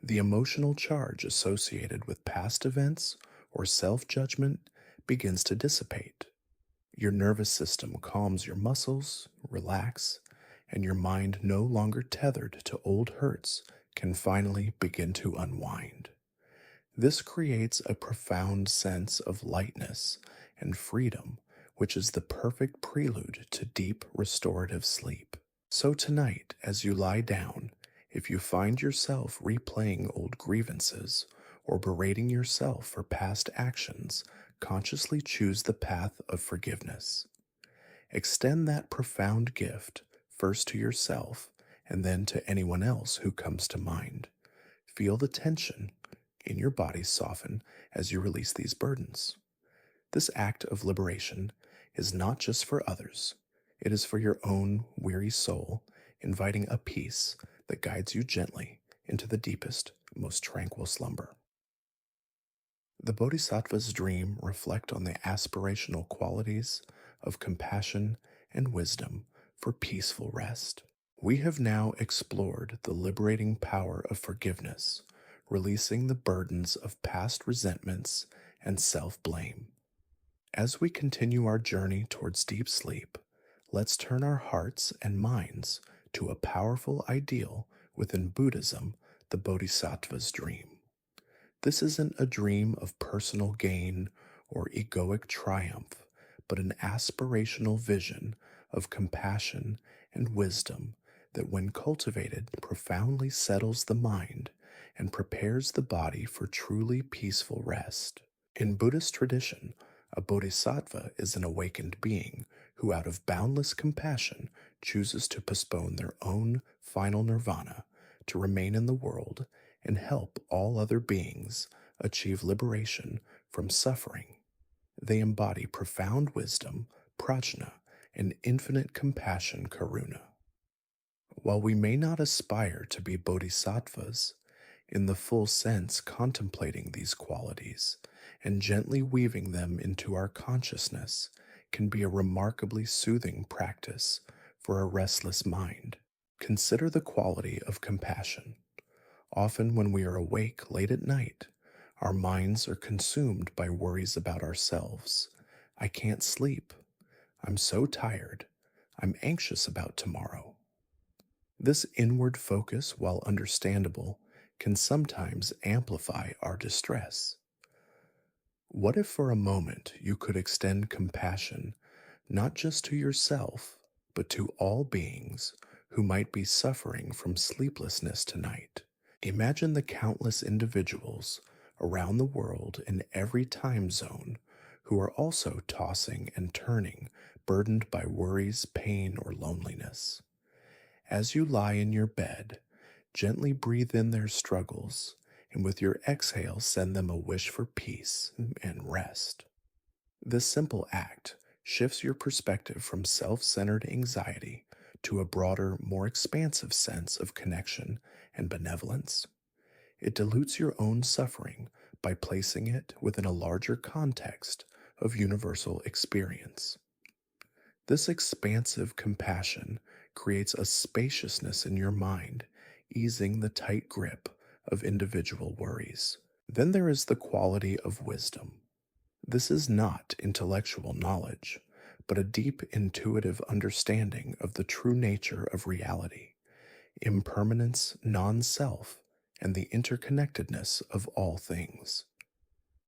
The emotional charge associated with past events or self-judgment begins to dissipate. Your nervous system calms your muscles, relax, and your mind, no longer tethered to old hurts, can finally begin to unwind. This creates a profound sense of lightness and freedom which is the perfect prelude to deep restorative sleep. So tonight, as you lie down, if you find yourself replaying old grievances or berating yourself for past actions, consciously choose the path of forgiveness. Extend that profound gift first to yourself and then to anyone else who comes to mind. Feel the tension in your body soften as you release these burdens. This act of liberation is not just for others, it is for your own weary soul, inviting a peace that guides you gently into the deepest, most tranquil slumber. The Bodhisattva's dream reflect on the aspirational qualities of compassion and wisdom for peaceful rest. We have now explored the liberating power of forgiveness, releasing the burdens of past resentments and self-blame. As we continue our journey towards deep sleep, let's turn our hearts and minds to a powerful ideal within Buddhism, the Bodhisattva's dream. This isn't a dream of personal gain or egoic triumph, but an aspirational vision of compassion and wisdom that, when cultivated, profoundly settles the mind and prepares the body for truly peaceful rest. In Buddhist tradition, a bodhisattva is an awakened being who, out of boundless compassion, chooses to postpone their own final nirvana to remain in the world and help all other beings achieve liberation from suffering. They embody profound wisdom, prajna, and infinite compassion, karuna. While we may not aspire to be bodhisattvas, in the full sense contemplating these qualities and gently weaving them into our consciousness can be a remarkably soothing practice for a restless mind. Consider the quality of compassion. Often when we are awake late at night, our minds are consumed by worries about ourselves. I can't sleep. I'm so tired. I'm anxious about tomorrow. This inward focus, while understandable, can sometimes amplify our distress. What if for a moment you could extend compassion not just to yourself, but to all beings who might be suffering from sleeplessness tonight? Imagine the countless individuals around the world in every time zone who are also tossing and turning, burdened by worries, pain, or loneliness. As you lie in your bed, gently breathe in their struggles, and with your exhale send them a wish for peace and rest. This simple act shifts your perspective from self-centered anxiety to a broader, more expansive sense of connection and benevolence. It dilutes your own suffering by placing it within a larger context of universal experience. This expansive compassion creates a spaciousness in your mind, easing the tight grip of individual worries. Then there is the quality of wisdom. This is not intellectual knowledge, but a deep intuitive understanding of the true nature of reality, impermanence, non-self, and the interconnectedness of all things.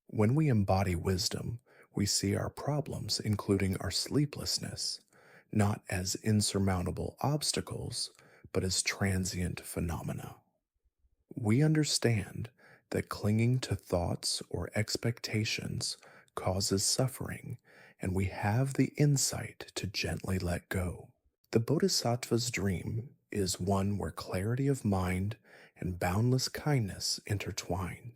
When we embody wisdom, we see our problems, including our sleeplessness, not as insurmountable obstacles, but as transient phenomena. We understand that clinging to thoughts or expectations causes suffering, and we have the insight to gently let go. The Bodhisattva's dream is one where clarity of mind and boundless kindness intertwine.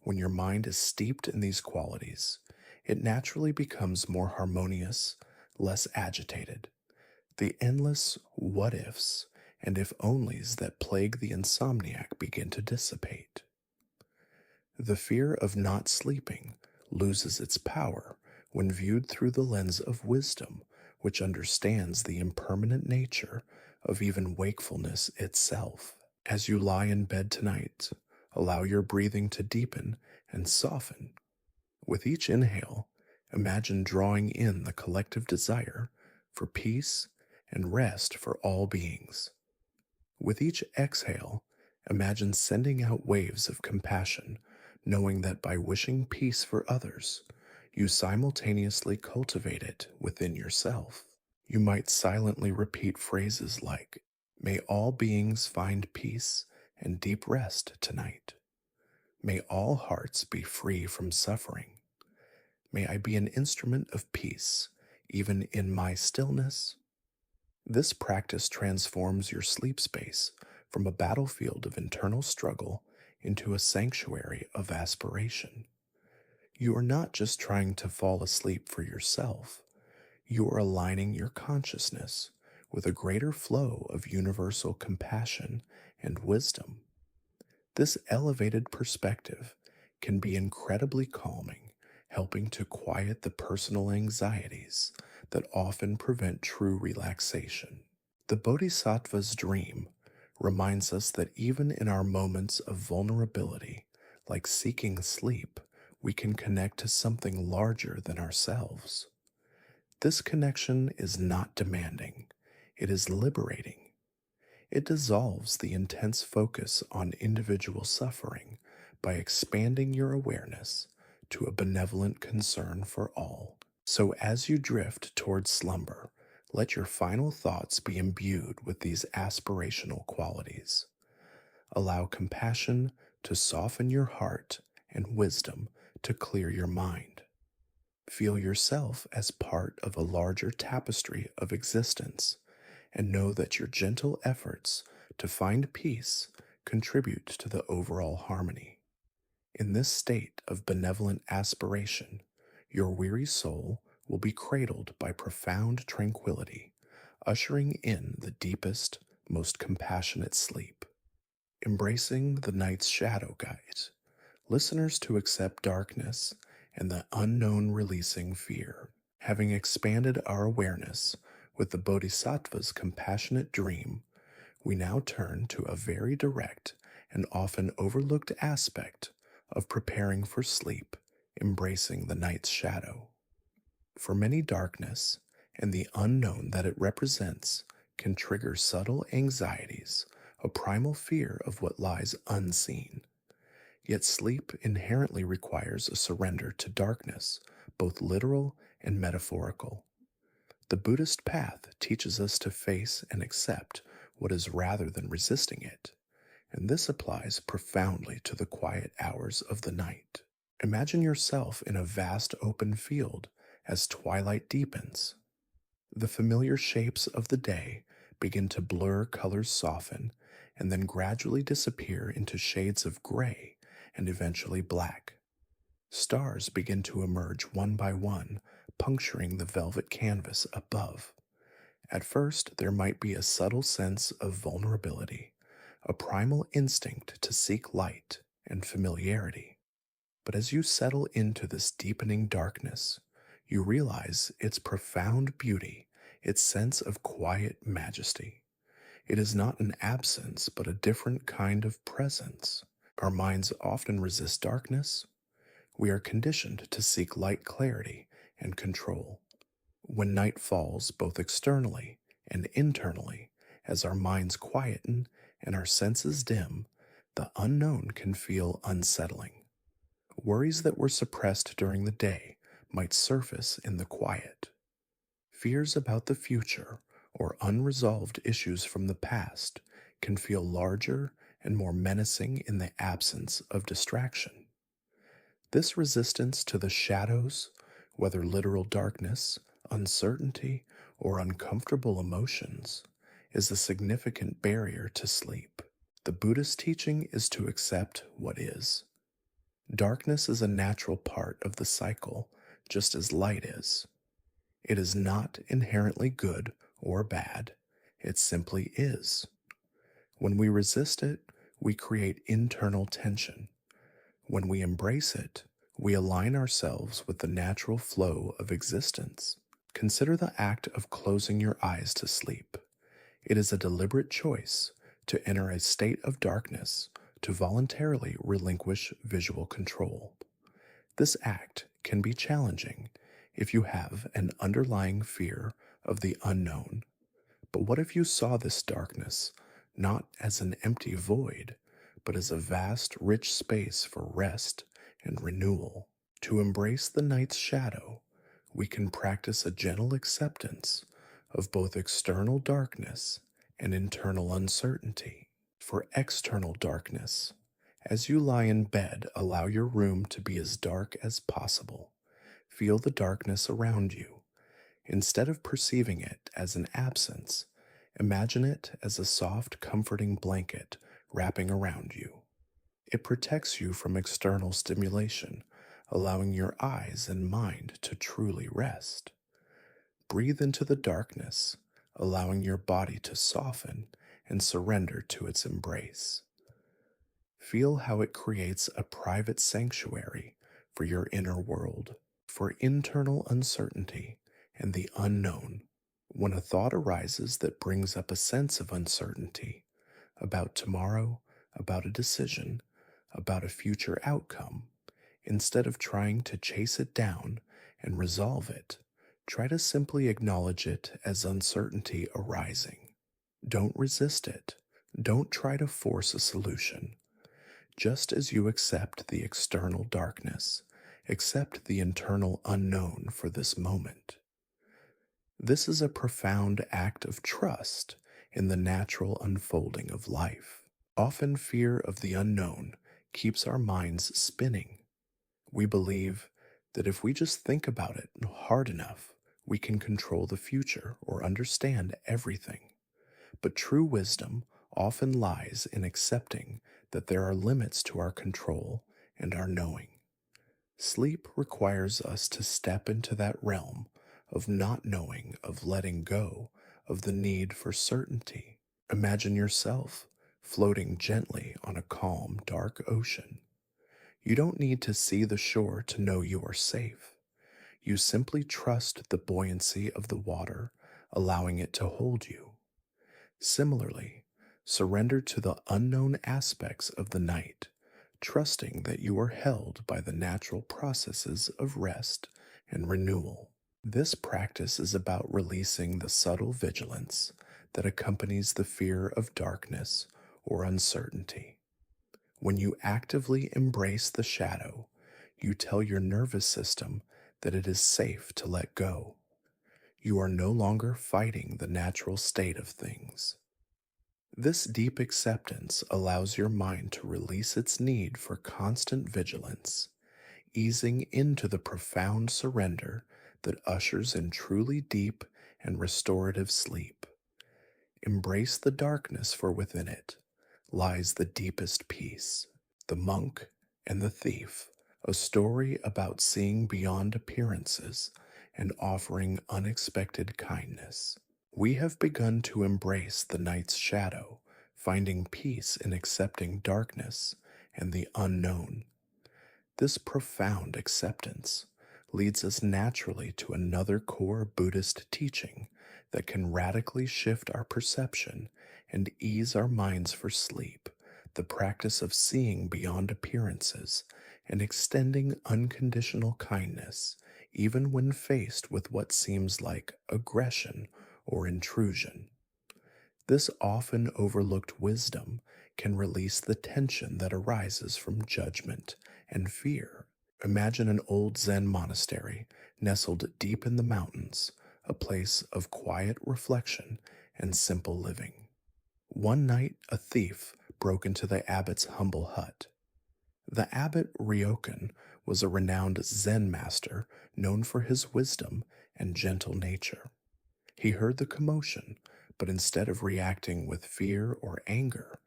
When your mind is steeped in these qualities, it naturally becomes more harmonious, less agitated. The endless what ifs and if onlys that plague the insomniac begin to dissipate. The fear of not sleeping loses its power when viewed through the lens of wisdom, which understands the impermanent nature of even wakefulness itself. As you lie in bed tonight, allow your breathing to deepen and soften. With each inhale, imagine drawing in the collective desire for peace and rest for all beings. With each exhale, imagine sending out waves of compassion, knowing that by wishing peace for others, you simultaneously cultivate it within yourself. You might silently repeat phrases like, "May all beings find peace and deep rest tonight. May all hearts be free from suffering. May I be an instrument of peace, even in my stillness." This practice transforms your sleep space from a battlefield of internal struggle into a sanctuary of aspiration. You are not just trying to fall asleep for yourself, you are aligning your consciousness with a greater flow of universal compassion and wisdom. This elevated perspective can be incredibly calming, helping to quiet the personal anxieties that often prevent true relaxation. The Bodhisattva's dream reminds us that even in our moments of vulnerability, like seeking sleep, we can connect to something larger than ourselves. This connection is not demanding, it is liberating. It dissolves the intense focus on individual suffering by expanding your awareness to a benevolent concern for all. So, as you drift towards slumber, let your final thoughts be imbued with these aspirational qualities. Allow compassion to soften your heart and wisdom to clear your mind. Feel yourself as part of a larger tapestry of existence, and know that your gentle efforts to find peace contribute to the overall harmony. In this state of benevolent aspiration, your weary soul will be cradled by profound tranquility, ushering in the deepest, most compassionate sleep. Embracing the night's shadow guides listeners to accept darkness and the unknown, releasing fear. Having expanded our awareness with the Bodhisattva's compassionate dream, we now turn to a very direct and often overlooked aspect of preparing for sleep, embracing the night's shadow. For many, darkness and the unknown that it represents can trigger subtle anxieties, a primal fear of what lies unseen. Yet sleep inherently requires a surrender to darkness, both literal and metaphorical. The Buddhist path teaches us to face and accept what is rather than resisting it, and this applies profoundly to the quiet hours of the night. Imagine yourself in a vast open field as twilight deepens. The familiar shapes of the day begin to blur, colors soften, and then gradually disappear into shades of gray and eventually black. Stars begin to emerge one by one, puncturing the velvet canvas above. At first, there might be a subtle sense of vulnerability, a primal instinct to seek light and familiarity. But as you settle into this deepening darkness, you realize its profound beauty, its sense of quiet majesty. It is not an absence, but a different kind of presence. Our minds often resist darkness. We are conditioned to seek light, clarity, and control. When night falls, both externally and internally, as our minds quieten and our senses dim, the unknown can feel unsettling. Worries that were suppressed during the day might surface in the quiet. Fears about the future or unresolved issues from the past can feel larger and more menacing in the absence of distraction. This resistance to the shadows, whether literal darkness, uncertainty, or uncomfortable emotions, is a significant barrier to sleep. The Buddhist teaching is to accept what is. Darkness is a natural part of the cycle, just as light is. It is not inherently good or bad, it simply is. When we resist it, we create internal tension. When we embrace it, we align ourselves with the natural flow of existence. Consider the act of closing your eyes to sleep. It is a deliberate choice to enter a state of darkness, to voluntarily relinquish visual control. This act can be challenging if you have an underlying fear of the unknown. But what if you saw this darkness not as an empty void, but as a vast, rich space for rest and renewal? To embrace the night's shadow, we can practice a gentle acceptance of both external darkness and internal uncertainty. For external darkness, as you lie in bed, allow your room to be as dark as possible. Feel the darkness around you. Instead of perceiving it as an absence, imagine it as a soft, comforting blanket wrapping around you. It protects you from external stimulation, allowing your eyes and mind to truly rest. Breathe into the darkness, allowing your body to soften and surrender to its embrace. Feel how it creates a private sanctuary for your inner world, for internal uncertainty and the unknown. When a thought arises that brings up a sense of uncertainty about tomorrow, about a decision, about a future outcome, instead of trying to chase it down and resolve it, try to simply acknowledge it as uncertainty arising. Don't resist it. Don't try to force a solution. Just as you accept the external darkness, accept the internal unknown for this moment. This is a profound act of trust in the natural unfolding of life. Often, fear of the unknown keeps our minds spinning. We believe that if we just think about it hard enough, we can control the future or understand everything. But true wisdom often lies in accepting that there are limits to our control and our knowing. Sleep requires us to step into that realm of not knowing, of letting go, of the need for certainty. Imagine yourself floating gently on a calm, dark ocean. You don't need to see the shore to know you are safe. You simply trust the buoyancy of the water, allowing it to hold you. Similarly, surrender to the unknown aspects of the night, trusting that you are held by the natural processes of rest and renewal. This practice is about releasing the subtle vigilance that accompanies the fear of darkness or uncertainty. When you actively embrace the shadow, you tell your nervous system that it is safe to let go. You are no longer fighting the natural state of things. This deep acceptance allows your mind to release its need for constant vigilance, easing into the profound surrender that ushers in truly deep and restorative sleep. Embrace the darkness, for within it lies the deepest peace. The Monk and the Thief, a story about seeing beyond appearances and offering unexpected kindness. We have begun to embrace the night's shadow, finding peace in accepting darkness and the unknown. This profound acceptance leads us naturally to another core Buddhist teaching that can radically shift our perception and ease our minds for sleep, the practice of seeing beyond appearances and extending unconditional kindness, even when faced with what seems like aggression or intrusion. This often overlooked wisdom can release the tension that arises from judgment and fear. Imagine an old Zen monastery nestled deep in the mountains, a place of quiet reflection and simple living. One night, a thief broke into the abbot's humble hut. The abbot Ryokan was a renowned Zen master known for his wisdom and gentle nature. He heard the commotion, but instead of reacting with fear or anger,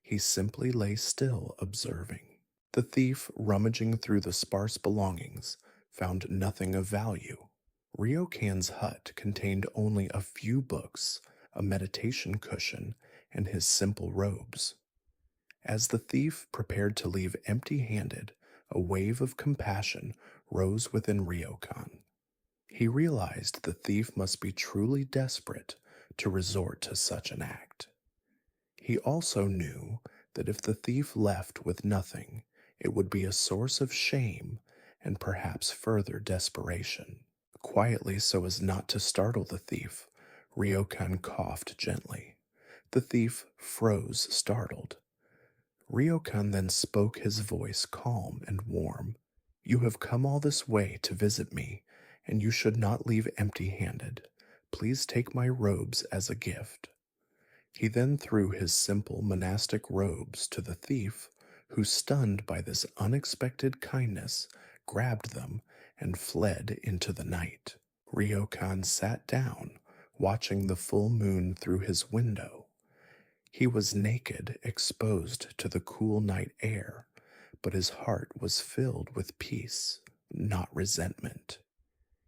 he simply lay still, observing. The thief, rummaging through the sparse belongings, found nothing of value. Ryokan's hut contained only a few books, a meditation cushion, and his simple robes. As the thief prepared to leave empty-handed, a wave of compassion rose within Ryokan. He realized the thief must be truly desperate to resort to such an act. He also knew that if the thief left with nothing, it would be a source of shame and perhaps further desperation. Quietly, so as not to startle the thief, Ryokan coughed gently. The thief froze, startled. Ryokan then spoke, his voice calm and warm. You have come all this way to visit me, and you should not leave empty handed. Please take my robes as a gift. He then threw his simple monastic robes to the thief, who, stunned by this unexpected kindness, grabbed them and fled into the night. Ryokan sat down, watching the full moon through his window. He was naked, exposed to the cool night air, but his heart was filled with peace, not resentment.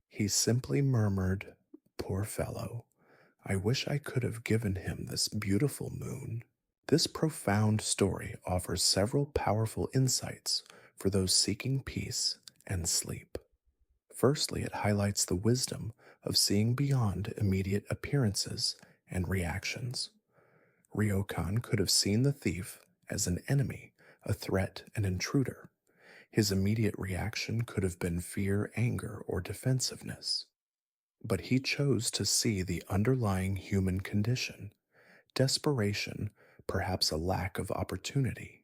He simply murmured, "Poor fellow, I wish I could have given him this beautiful moon." This profound story offers several powerful insights for those seeking peace and sleep. Firstly, it highlights the wisdom of seeing beyond immediate appearances and reactions. Ryokan could have seen the thief as an enemy, a threat, an intruder. His immediate reaction could have been fear, anger, or defensiveness. But he chose to see the underlying human condition, desperation, perhaps a lack of opportunity.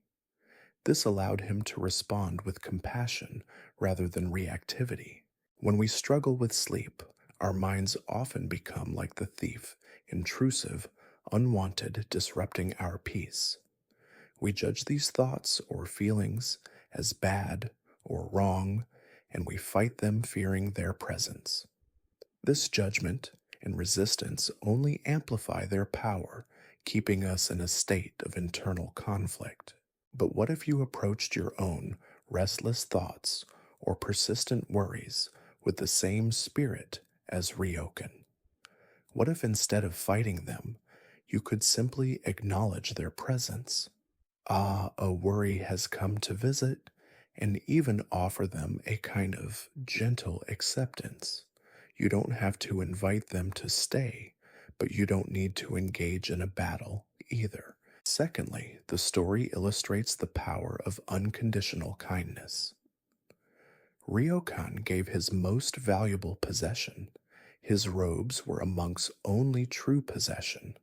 This allowed him to respond with compassion rather than reactivity. When we struggle with sleep, our minds often become like the thief, intrusive, unwanted, disrupting our peace. We judge these thoughts or feelings as bad or wrong, and we fight them fearing their presence. This judgment and resistance only amplify their power, keeping us in a state of internal conflict. But what if you approached your own restless thoughts or persistent worries with the same spirit as Ryokan? What if instead of fighting them, you could simply acknowledge their presence? Ah, a worry has come to visit, and even offer them a kind of gentle acceptance. You don't have to invite them to stay, but you don't need to engage in a battle either. Secondly, the story illustrates the power of unconditional kindness. Ryokan gave his most valuable possession. His robes were a monk's only true possession,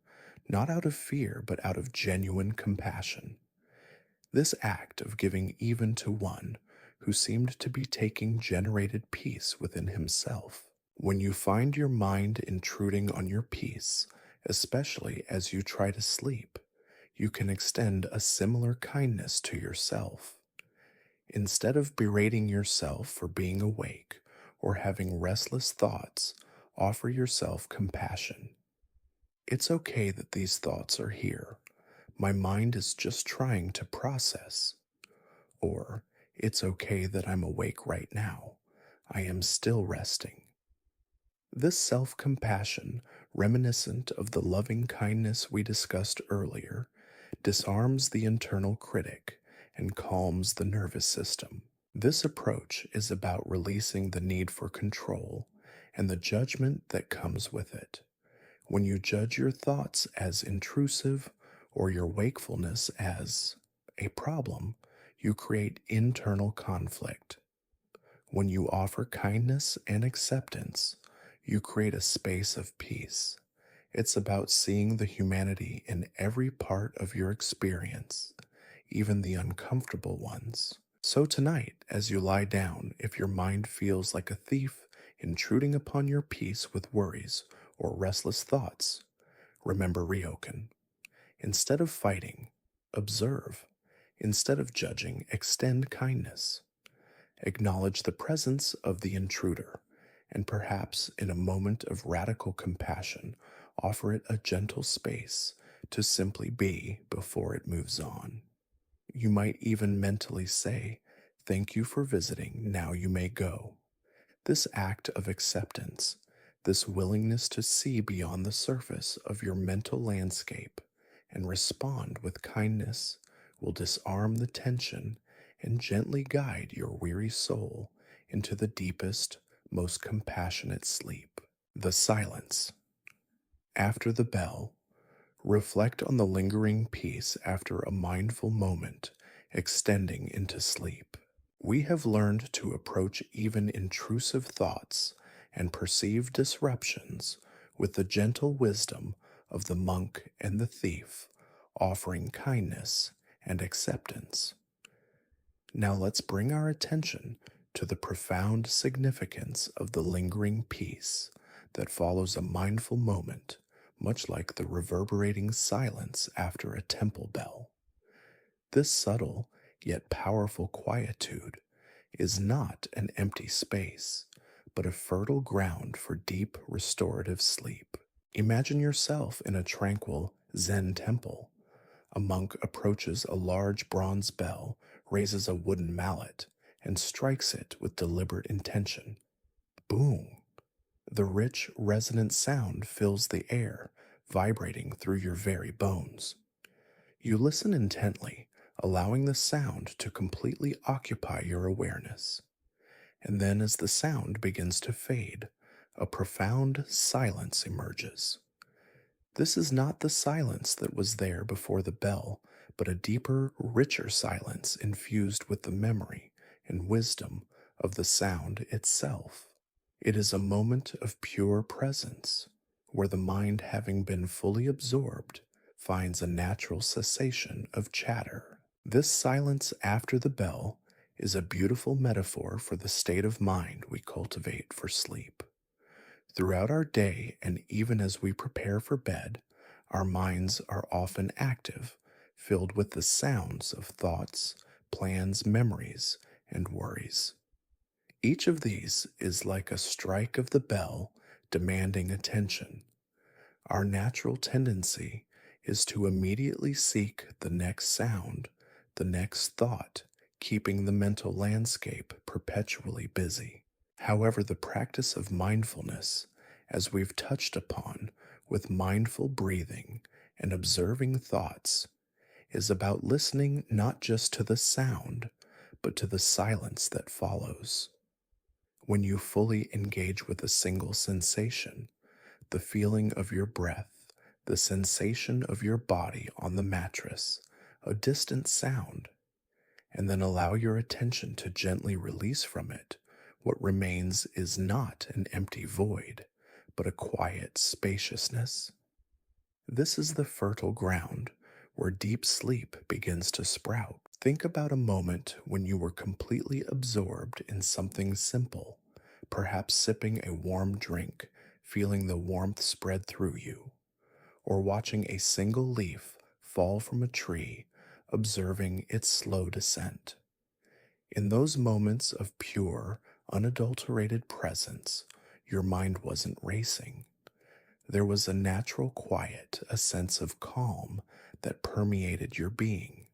not out of fear, but out of genuine compassion. This act of giving even to one who seemed to be taking generated peace within himself. When you find your mind intruding on your peace, especially as you try to sleep, you can extend a similar kindness to yourself. Instead of berating yourself for being awake or having restless thoughts, offer yourself compassion. It's okay that these thoughts are here. My mind is just trying to process. Or, it's okay that I'm awake right now. I am still resting. This self compassion, reminiscent of the loving kindness we discussed earlier, disarms the internal critic and calms the nervous system. This approach is about releasing the need for control and the judgment that comes with it. When you judge your thoughts as intrusive or your wakefulness as a problem, you create internal conflict. When you offer kindness and acceptance, you create a space of peace. It's about seeing the humanity in every part of your experience, even the uncomfortable ones. So tonight, as you lie down, if your mind feels like a thief intruding upon your peace with worries or restless thoughts, remember Ryokan. Instead of fighting, observe. Instead of judging, extend kindness. Acknowledge the presence of the intruder, and perhaps in a moment of radical compassion, offer it a gentle space to simply be before it moves on. You might even mentally say, "Thank you for visiting, now you may go." This act of acceptance, this willingness to see beyond the surface of your mental landscape and respond with kindness, will disarm the tension and gently guide your weary soul into the deepest, most compassionate sleep. The silence. After the bell, reflect on the lingering peace after a mindful moment, extending into sleep. We have learned to approach even intrusive thoughts and perceive disruptions with the gentle wisdom of the monk and the thief, offering kindness and acceptance. Now let's bring our attention to the profound significance of the lingering peace that follows a mindful moment, much like the reverberating silence after a temple bell. This subtle yet powerful quietude is not an empty space, but a fertile ground for deep restorative sleep. Imagine yourself in a tranquil Zen temple. A monk approaches a large bronze bell, raises a wooden mallet, and strikes it with deliberate intention. Boom! The rich, resonant sound fills the air, vibrating through your very bones. You listen intently, allowing the sound to completely occupy your awareness. And then, as the sound begins to fade, a profound silence emerges. This is not the silence that was there before the bell, but a deeper, richer silence infused with the memory and wisdom of the sound itself. It is a moment of pure presence, where the mind, having been fully absorbed, finds a natural cessation of chatter. This silence after the bell is a beautiful metaphor for the state of mind we cultivate for sleep. Throughout our day, and even as we prepare for bed, our minds are often active, filled with the sounds of thoughts, plans, memories, and worries. Each of these is like a strike of the bell demanding attention. Our natural tendency is to immediately seek the next sound, the next thought, keeping the mental landscape perpetually busy. However, the practice of mindfulness, as we've touched upon with mindful breathing and observing thoughts, is about listening not just to the sound, but to the silence that follows. When you fully engage with a single sensation, the feeling of your breath, the sensation of your body on the mattress, a distant sound, and then allow your attention to gently release from it, what remains is not an empty void, but a quiet spaciousness. This is the fertile ground where deep sleep begins to sprout. Think about a moment when you were completely absorbed in something simple, perhaps sipping a warm drink, feeling the warmth spread through you, or watching a single leaf fall from a tree, observing its slow descent. In those moments of pure, unadulterated presence, your mind wasn't racing. There was a natural quiet, a sense of calm that permeated your being.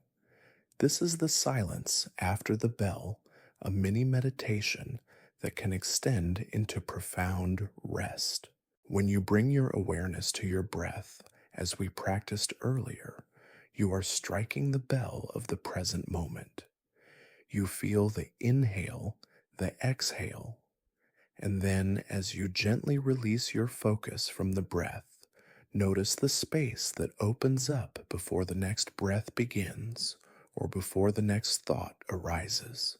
This is the silence after the bell, a mini meditation that can extend into profound rest. When you bring your awareness to your breath, as we practiced earlier, you are striking the bell of the present moment. You feel the inhale, the exhale, and then as you gently release your focus from the breath, notice the space that opens up before the next breath begins or before the next thought arises.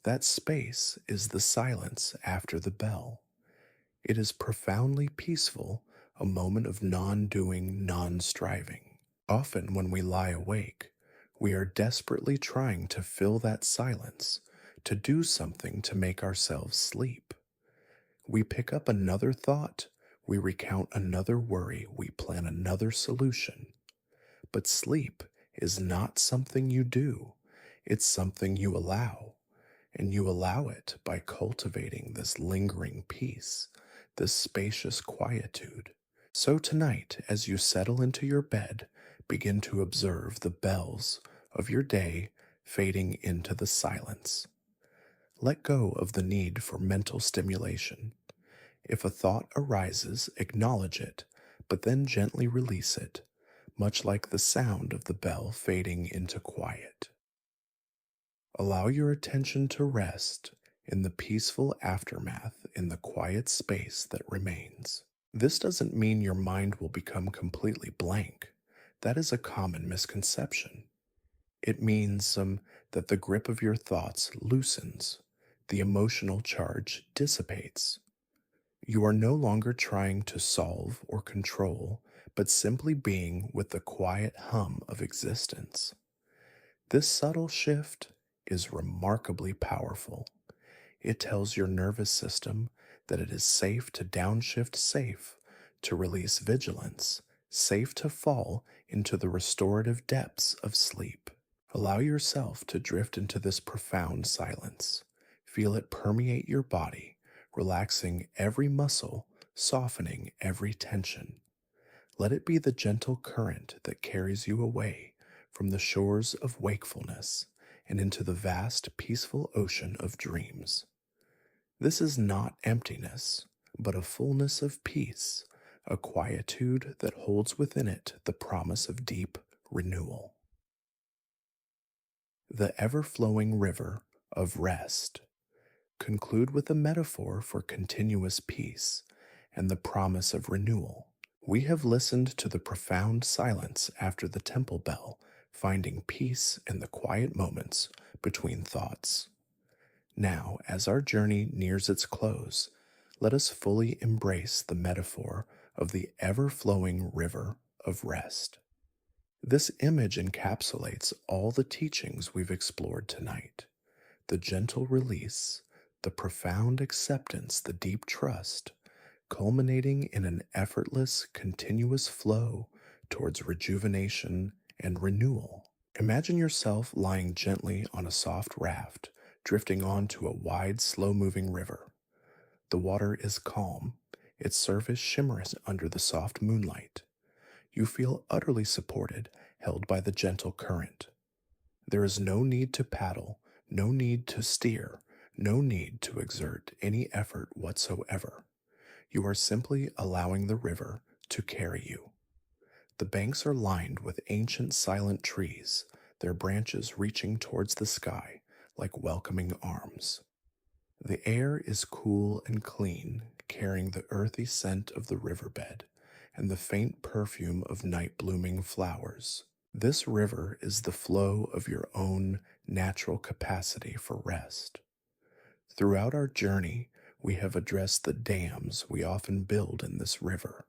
That space is the silence after the bell. It is profoundly peaceful, a moment of non-doing, non-striving. Often when we lie awake, we are desperately trying to fill that silence, to do something to make ourselves sleep. We pick up another thought, we recount another worry, we plan another solution. But sleep is not something you do, it's something you allow. And you allow it by cultivating this lingering peace, this spacious quietude. So tonight, as you settle into your bed, begin to observe the bells of your day fading into the silence. Let go of the need for mental stimulation. If a thought arises, acknowledge it, but then gently release it, much like the sound of the bell fading into quiet. Allow your attention to rest in the peaceful aftermath in the quiet space that remains. This doesn't mean your mind will become completely blank. That is a common misconception. It means that the grip of your thoughts loosens, the emotional charge dissipates. You are no longer trying to solve or control, but simply being with the quiet hum of existence. This subtle shift is remarkably powerful. It tells your nervous system that it is safe to downshift safe, to release vigilance, safe to fall into the restorative depths of sleep. Allow yourself to drift into this profound silence. Feel it permeate your body, relaxing every muscle, softening every tension. Let it be the gentle current that carries you away from the shores of wakefulness and into the vast, peaceful ocean of dreams. This is not emptiness, but a fullness of peace, a quietude that holds within it the promise of deep renewal. The ever flowing river of rest. Conclude with a metaphor for continuous peace and the promise of renewal. We have listened to the profound silence after the temple bell, finding peace in the quiet moments between thoughts. Now, as our journey nears its close, let us fully embrace the metaphor of the ever flowing river of rest. This image encapsulates all the teachings we've explored tonight: the gentle release, the profound acceptance, the deep trust, culminating in an effortless, continuous flow towards rejuvenation and renewal. Imagine yourself lying gently on a soft raft, drifting onto a wide, slow moving river. The water is calm, its surface shimmers under the soft moonlight. You feel utterly supported, held by the gentle current. There is no need to paddle, no need to steer, no need to exert any effort whatsoever. You are simply allowing the river to carry you. The banks are lined with ancient silent trees, their branches reaching towards the sky like welcoming arms. The air is cool and clean, carrying the earthy scent of the riverbed and the faint perfume of night-blooming flowers. This river is the flow of your own natural capacity for rest. Throughout our journey, we have addressed the dams we often build in this river,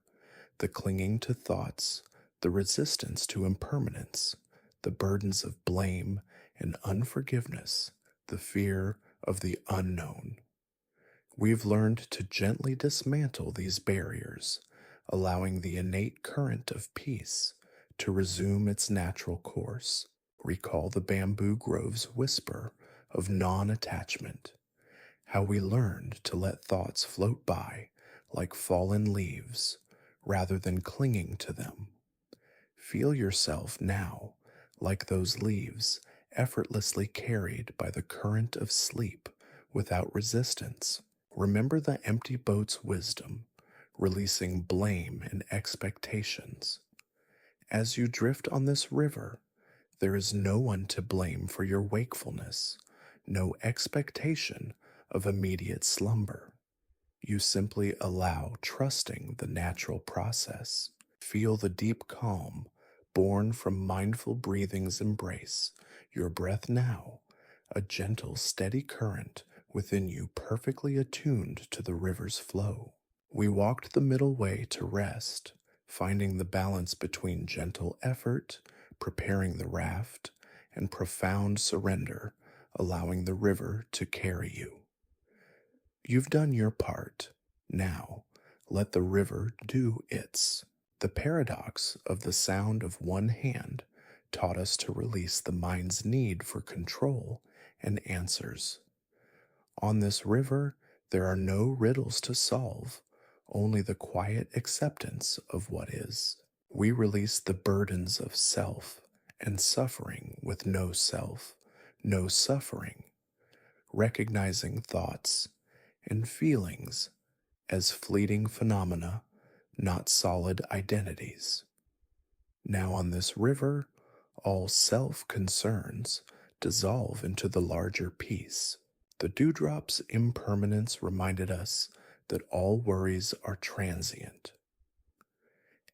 the clinging to thoughts, the resistance to impermanence, the burdens of blame and unforgiveness, the fear of the unknown. We've learned to gently dismantle these barriers, allowing the innate current of peace to resume its natural course. Recall the bamboo grove's whisper of non-attachment, how we learned to let thoughts float by like fallen leaves rather than clinging to them. Feel yourself now like those leaves, effortlessly carried by the current of sleep without resistance. Remember the empty boat's wisdom, releasing blame and expectations. As you drift on this river, there is no one to blame for your wakefulness, no expectation of immediate slumber. You simply allow, trusting the natural process. Feel the deep calm born from mindful breathing's embrace, your breath now, a gentle, steady current within you perfectly attuned to the river's flow. We walked the middle way to rest, finding the balance between gentle effort, preparing the raft, and profound surrender, allowing the river to carry you. You've done your part. Now, let the river do its. The paradox of the sound of one hand taught us to release the mind's need for control and answers. On this river, there are no riddles to solve, only the quiet acceptance of what is. We release the burdens of self and suffering with no self, no suffering, recognizing thoughts and feelings as fleeting phenomena, not solid identities. Now on this river, all self-concerns dissolve into the larger peace. The dewdrop's impermanence reminded us that all worries are transient.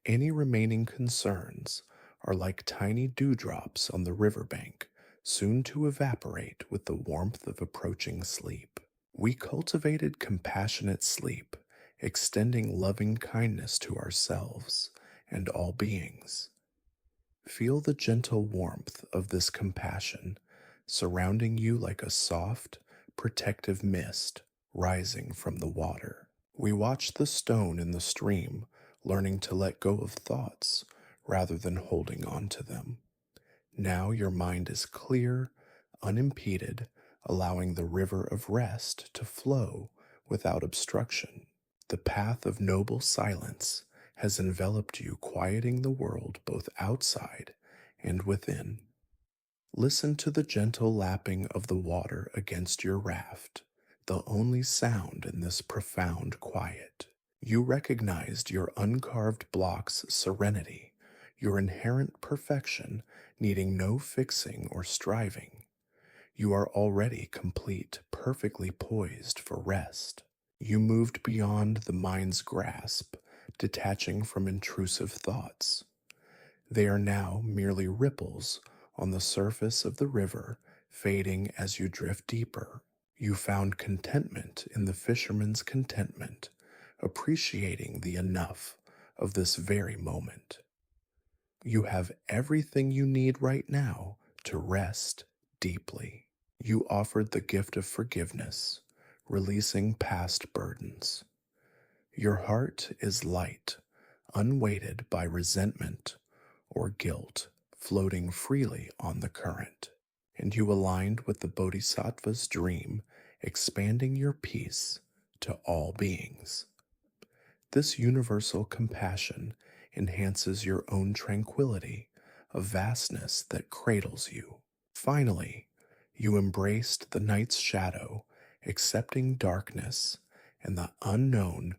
Any remaining concerns are like tiny dewdrops on the riverbank, soon to evaporate with the warmth of approaching sleep. We cultivated compassionate sleep, extending loving kindness to ourselves and all beings. Feel the gentle warmth of this compassion surrounding you like a soft, protective mist rising from the water. We watch the stone in the stream, learning to let go of thoughts rather than holding on to them. Now your mind is clear, unimpeded, allowing the river of rest to flow without obstruction. The path of noble silence has enveloped you, quieting the world both outside and within. Listen to the gentle lapping of the water against your raft, the only sound in this profound quiet. You recognized your uncarved block's serenity, your inherent perfection needing no fixing or striving. You are already complete, perfectly poised for rest. You moved beyond the mind's grasp, detaching from intrusive thoughts. They are now merely ripples on the surface of the river, fading as you drift deeper. You found contentment in the fisherman's contentment, appreciating the enough of this very moment. You have everything you need right now to rest deeply. You offered the gift of forgiveness, releasing past burdens. Your heart is light, unweighted by resentment or guilt, floating freely on the current. And you aligned with the Bodhisattva's dream, expanding your peace to all beings. This universal compassion enhances your own tranquility, a vastness that cradles you. Finally, you embraced the night's shadow, accepting darkness and the unknown,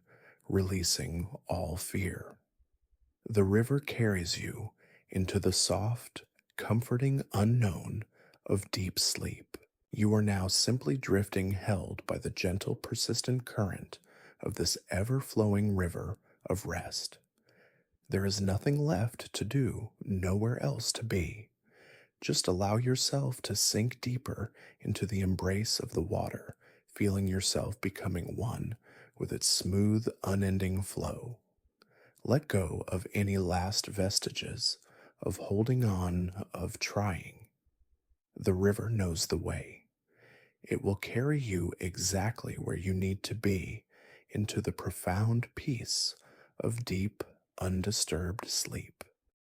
releasing all fear. The river carries you into the soft, comforting unknown of deep sleep. You are now simply drifting, held by the gentle, persistent current of this ever-flowing river of rest. There is nothing left to do, nowhere else to be. Just allow yourself to sink deeper into the embrace of the water, feeling yourself becoming one with its smooth, unending flow. Let go of any last vestiges of holding on, of trying. The river knows the way. It will carry you exactly where you need to be, into the profound peace of deep, undisturbed sleep.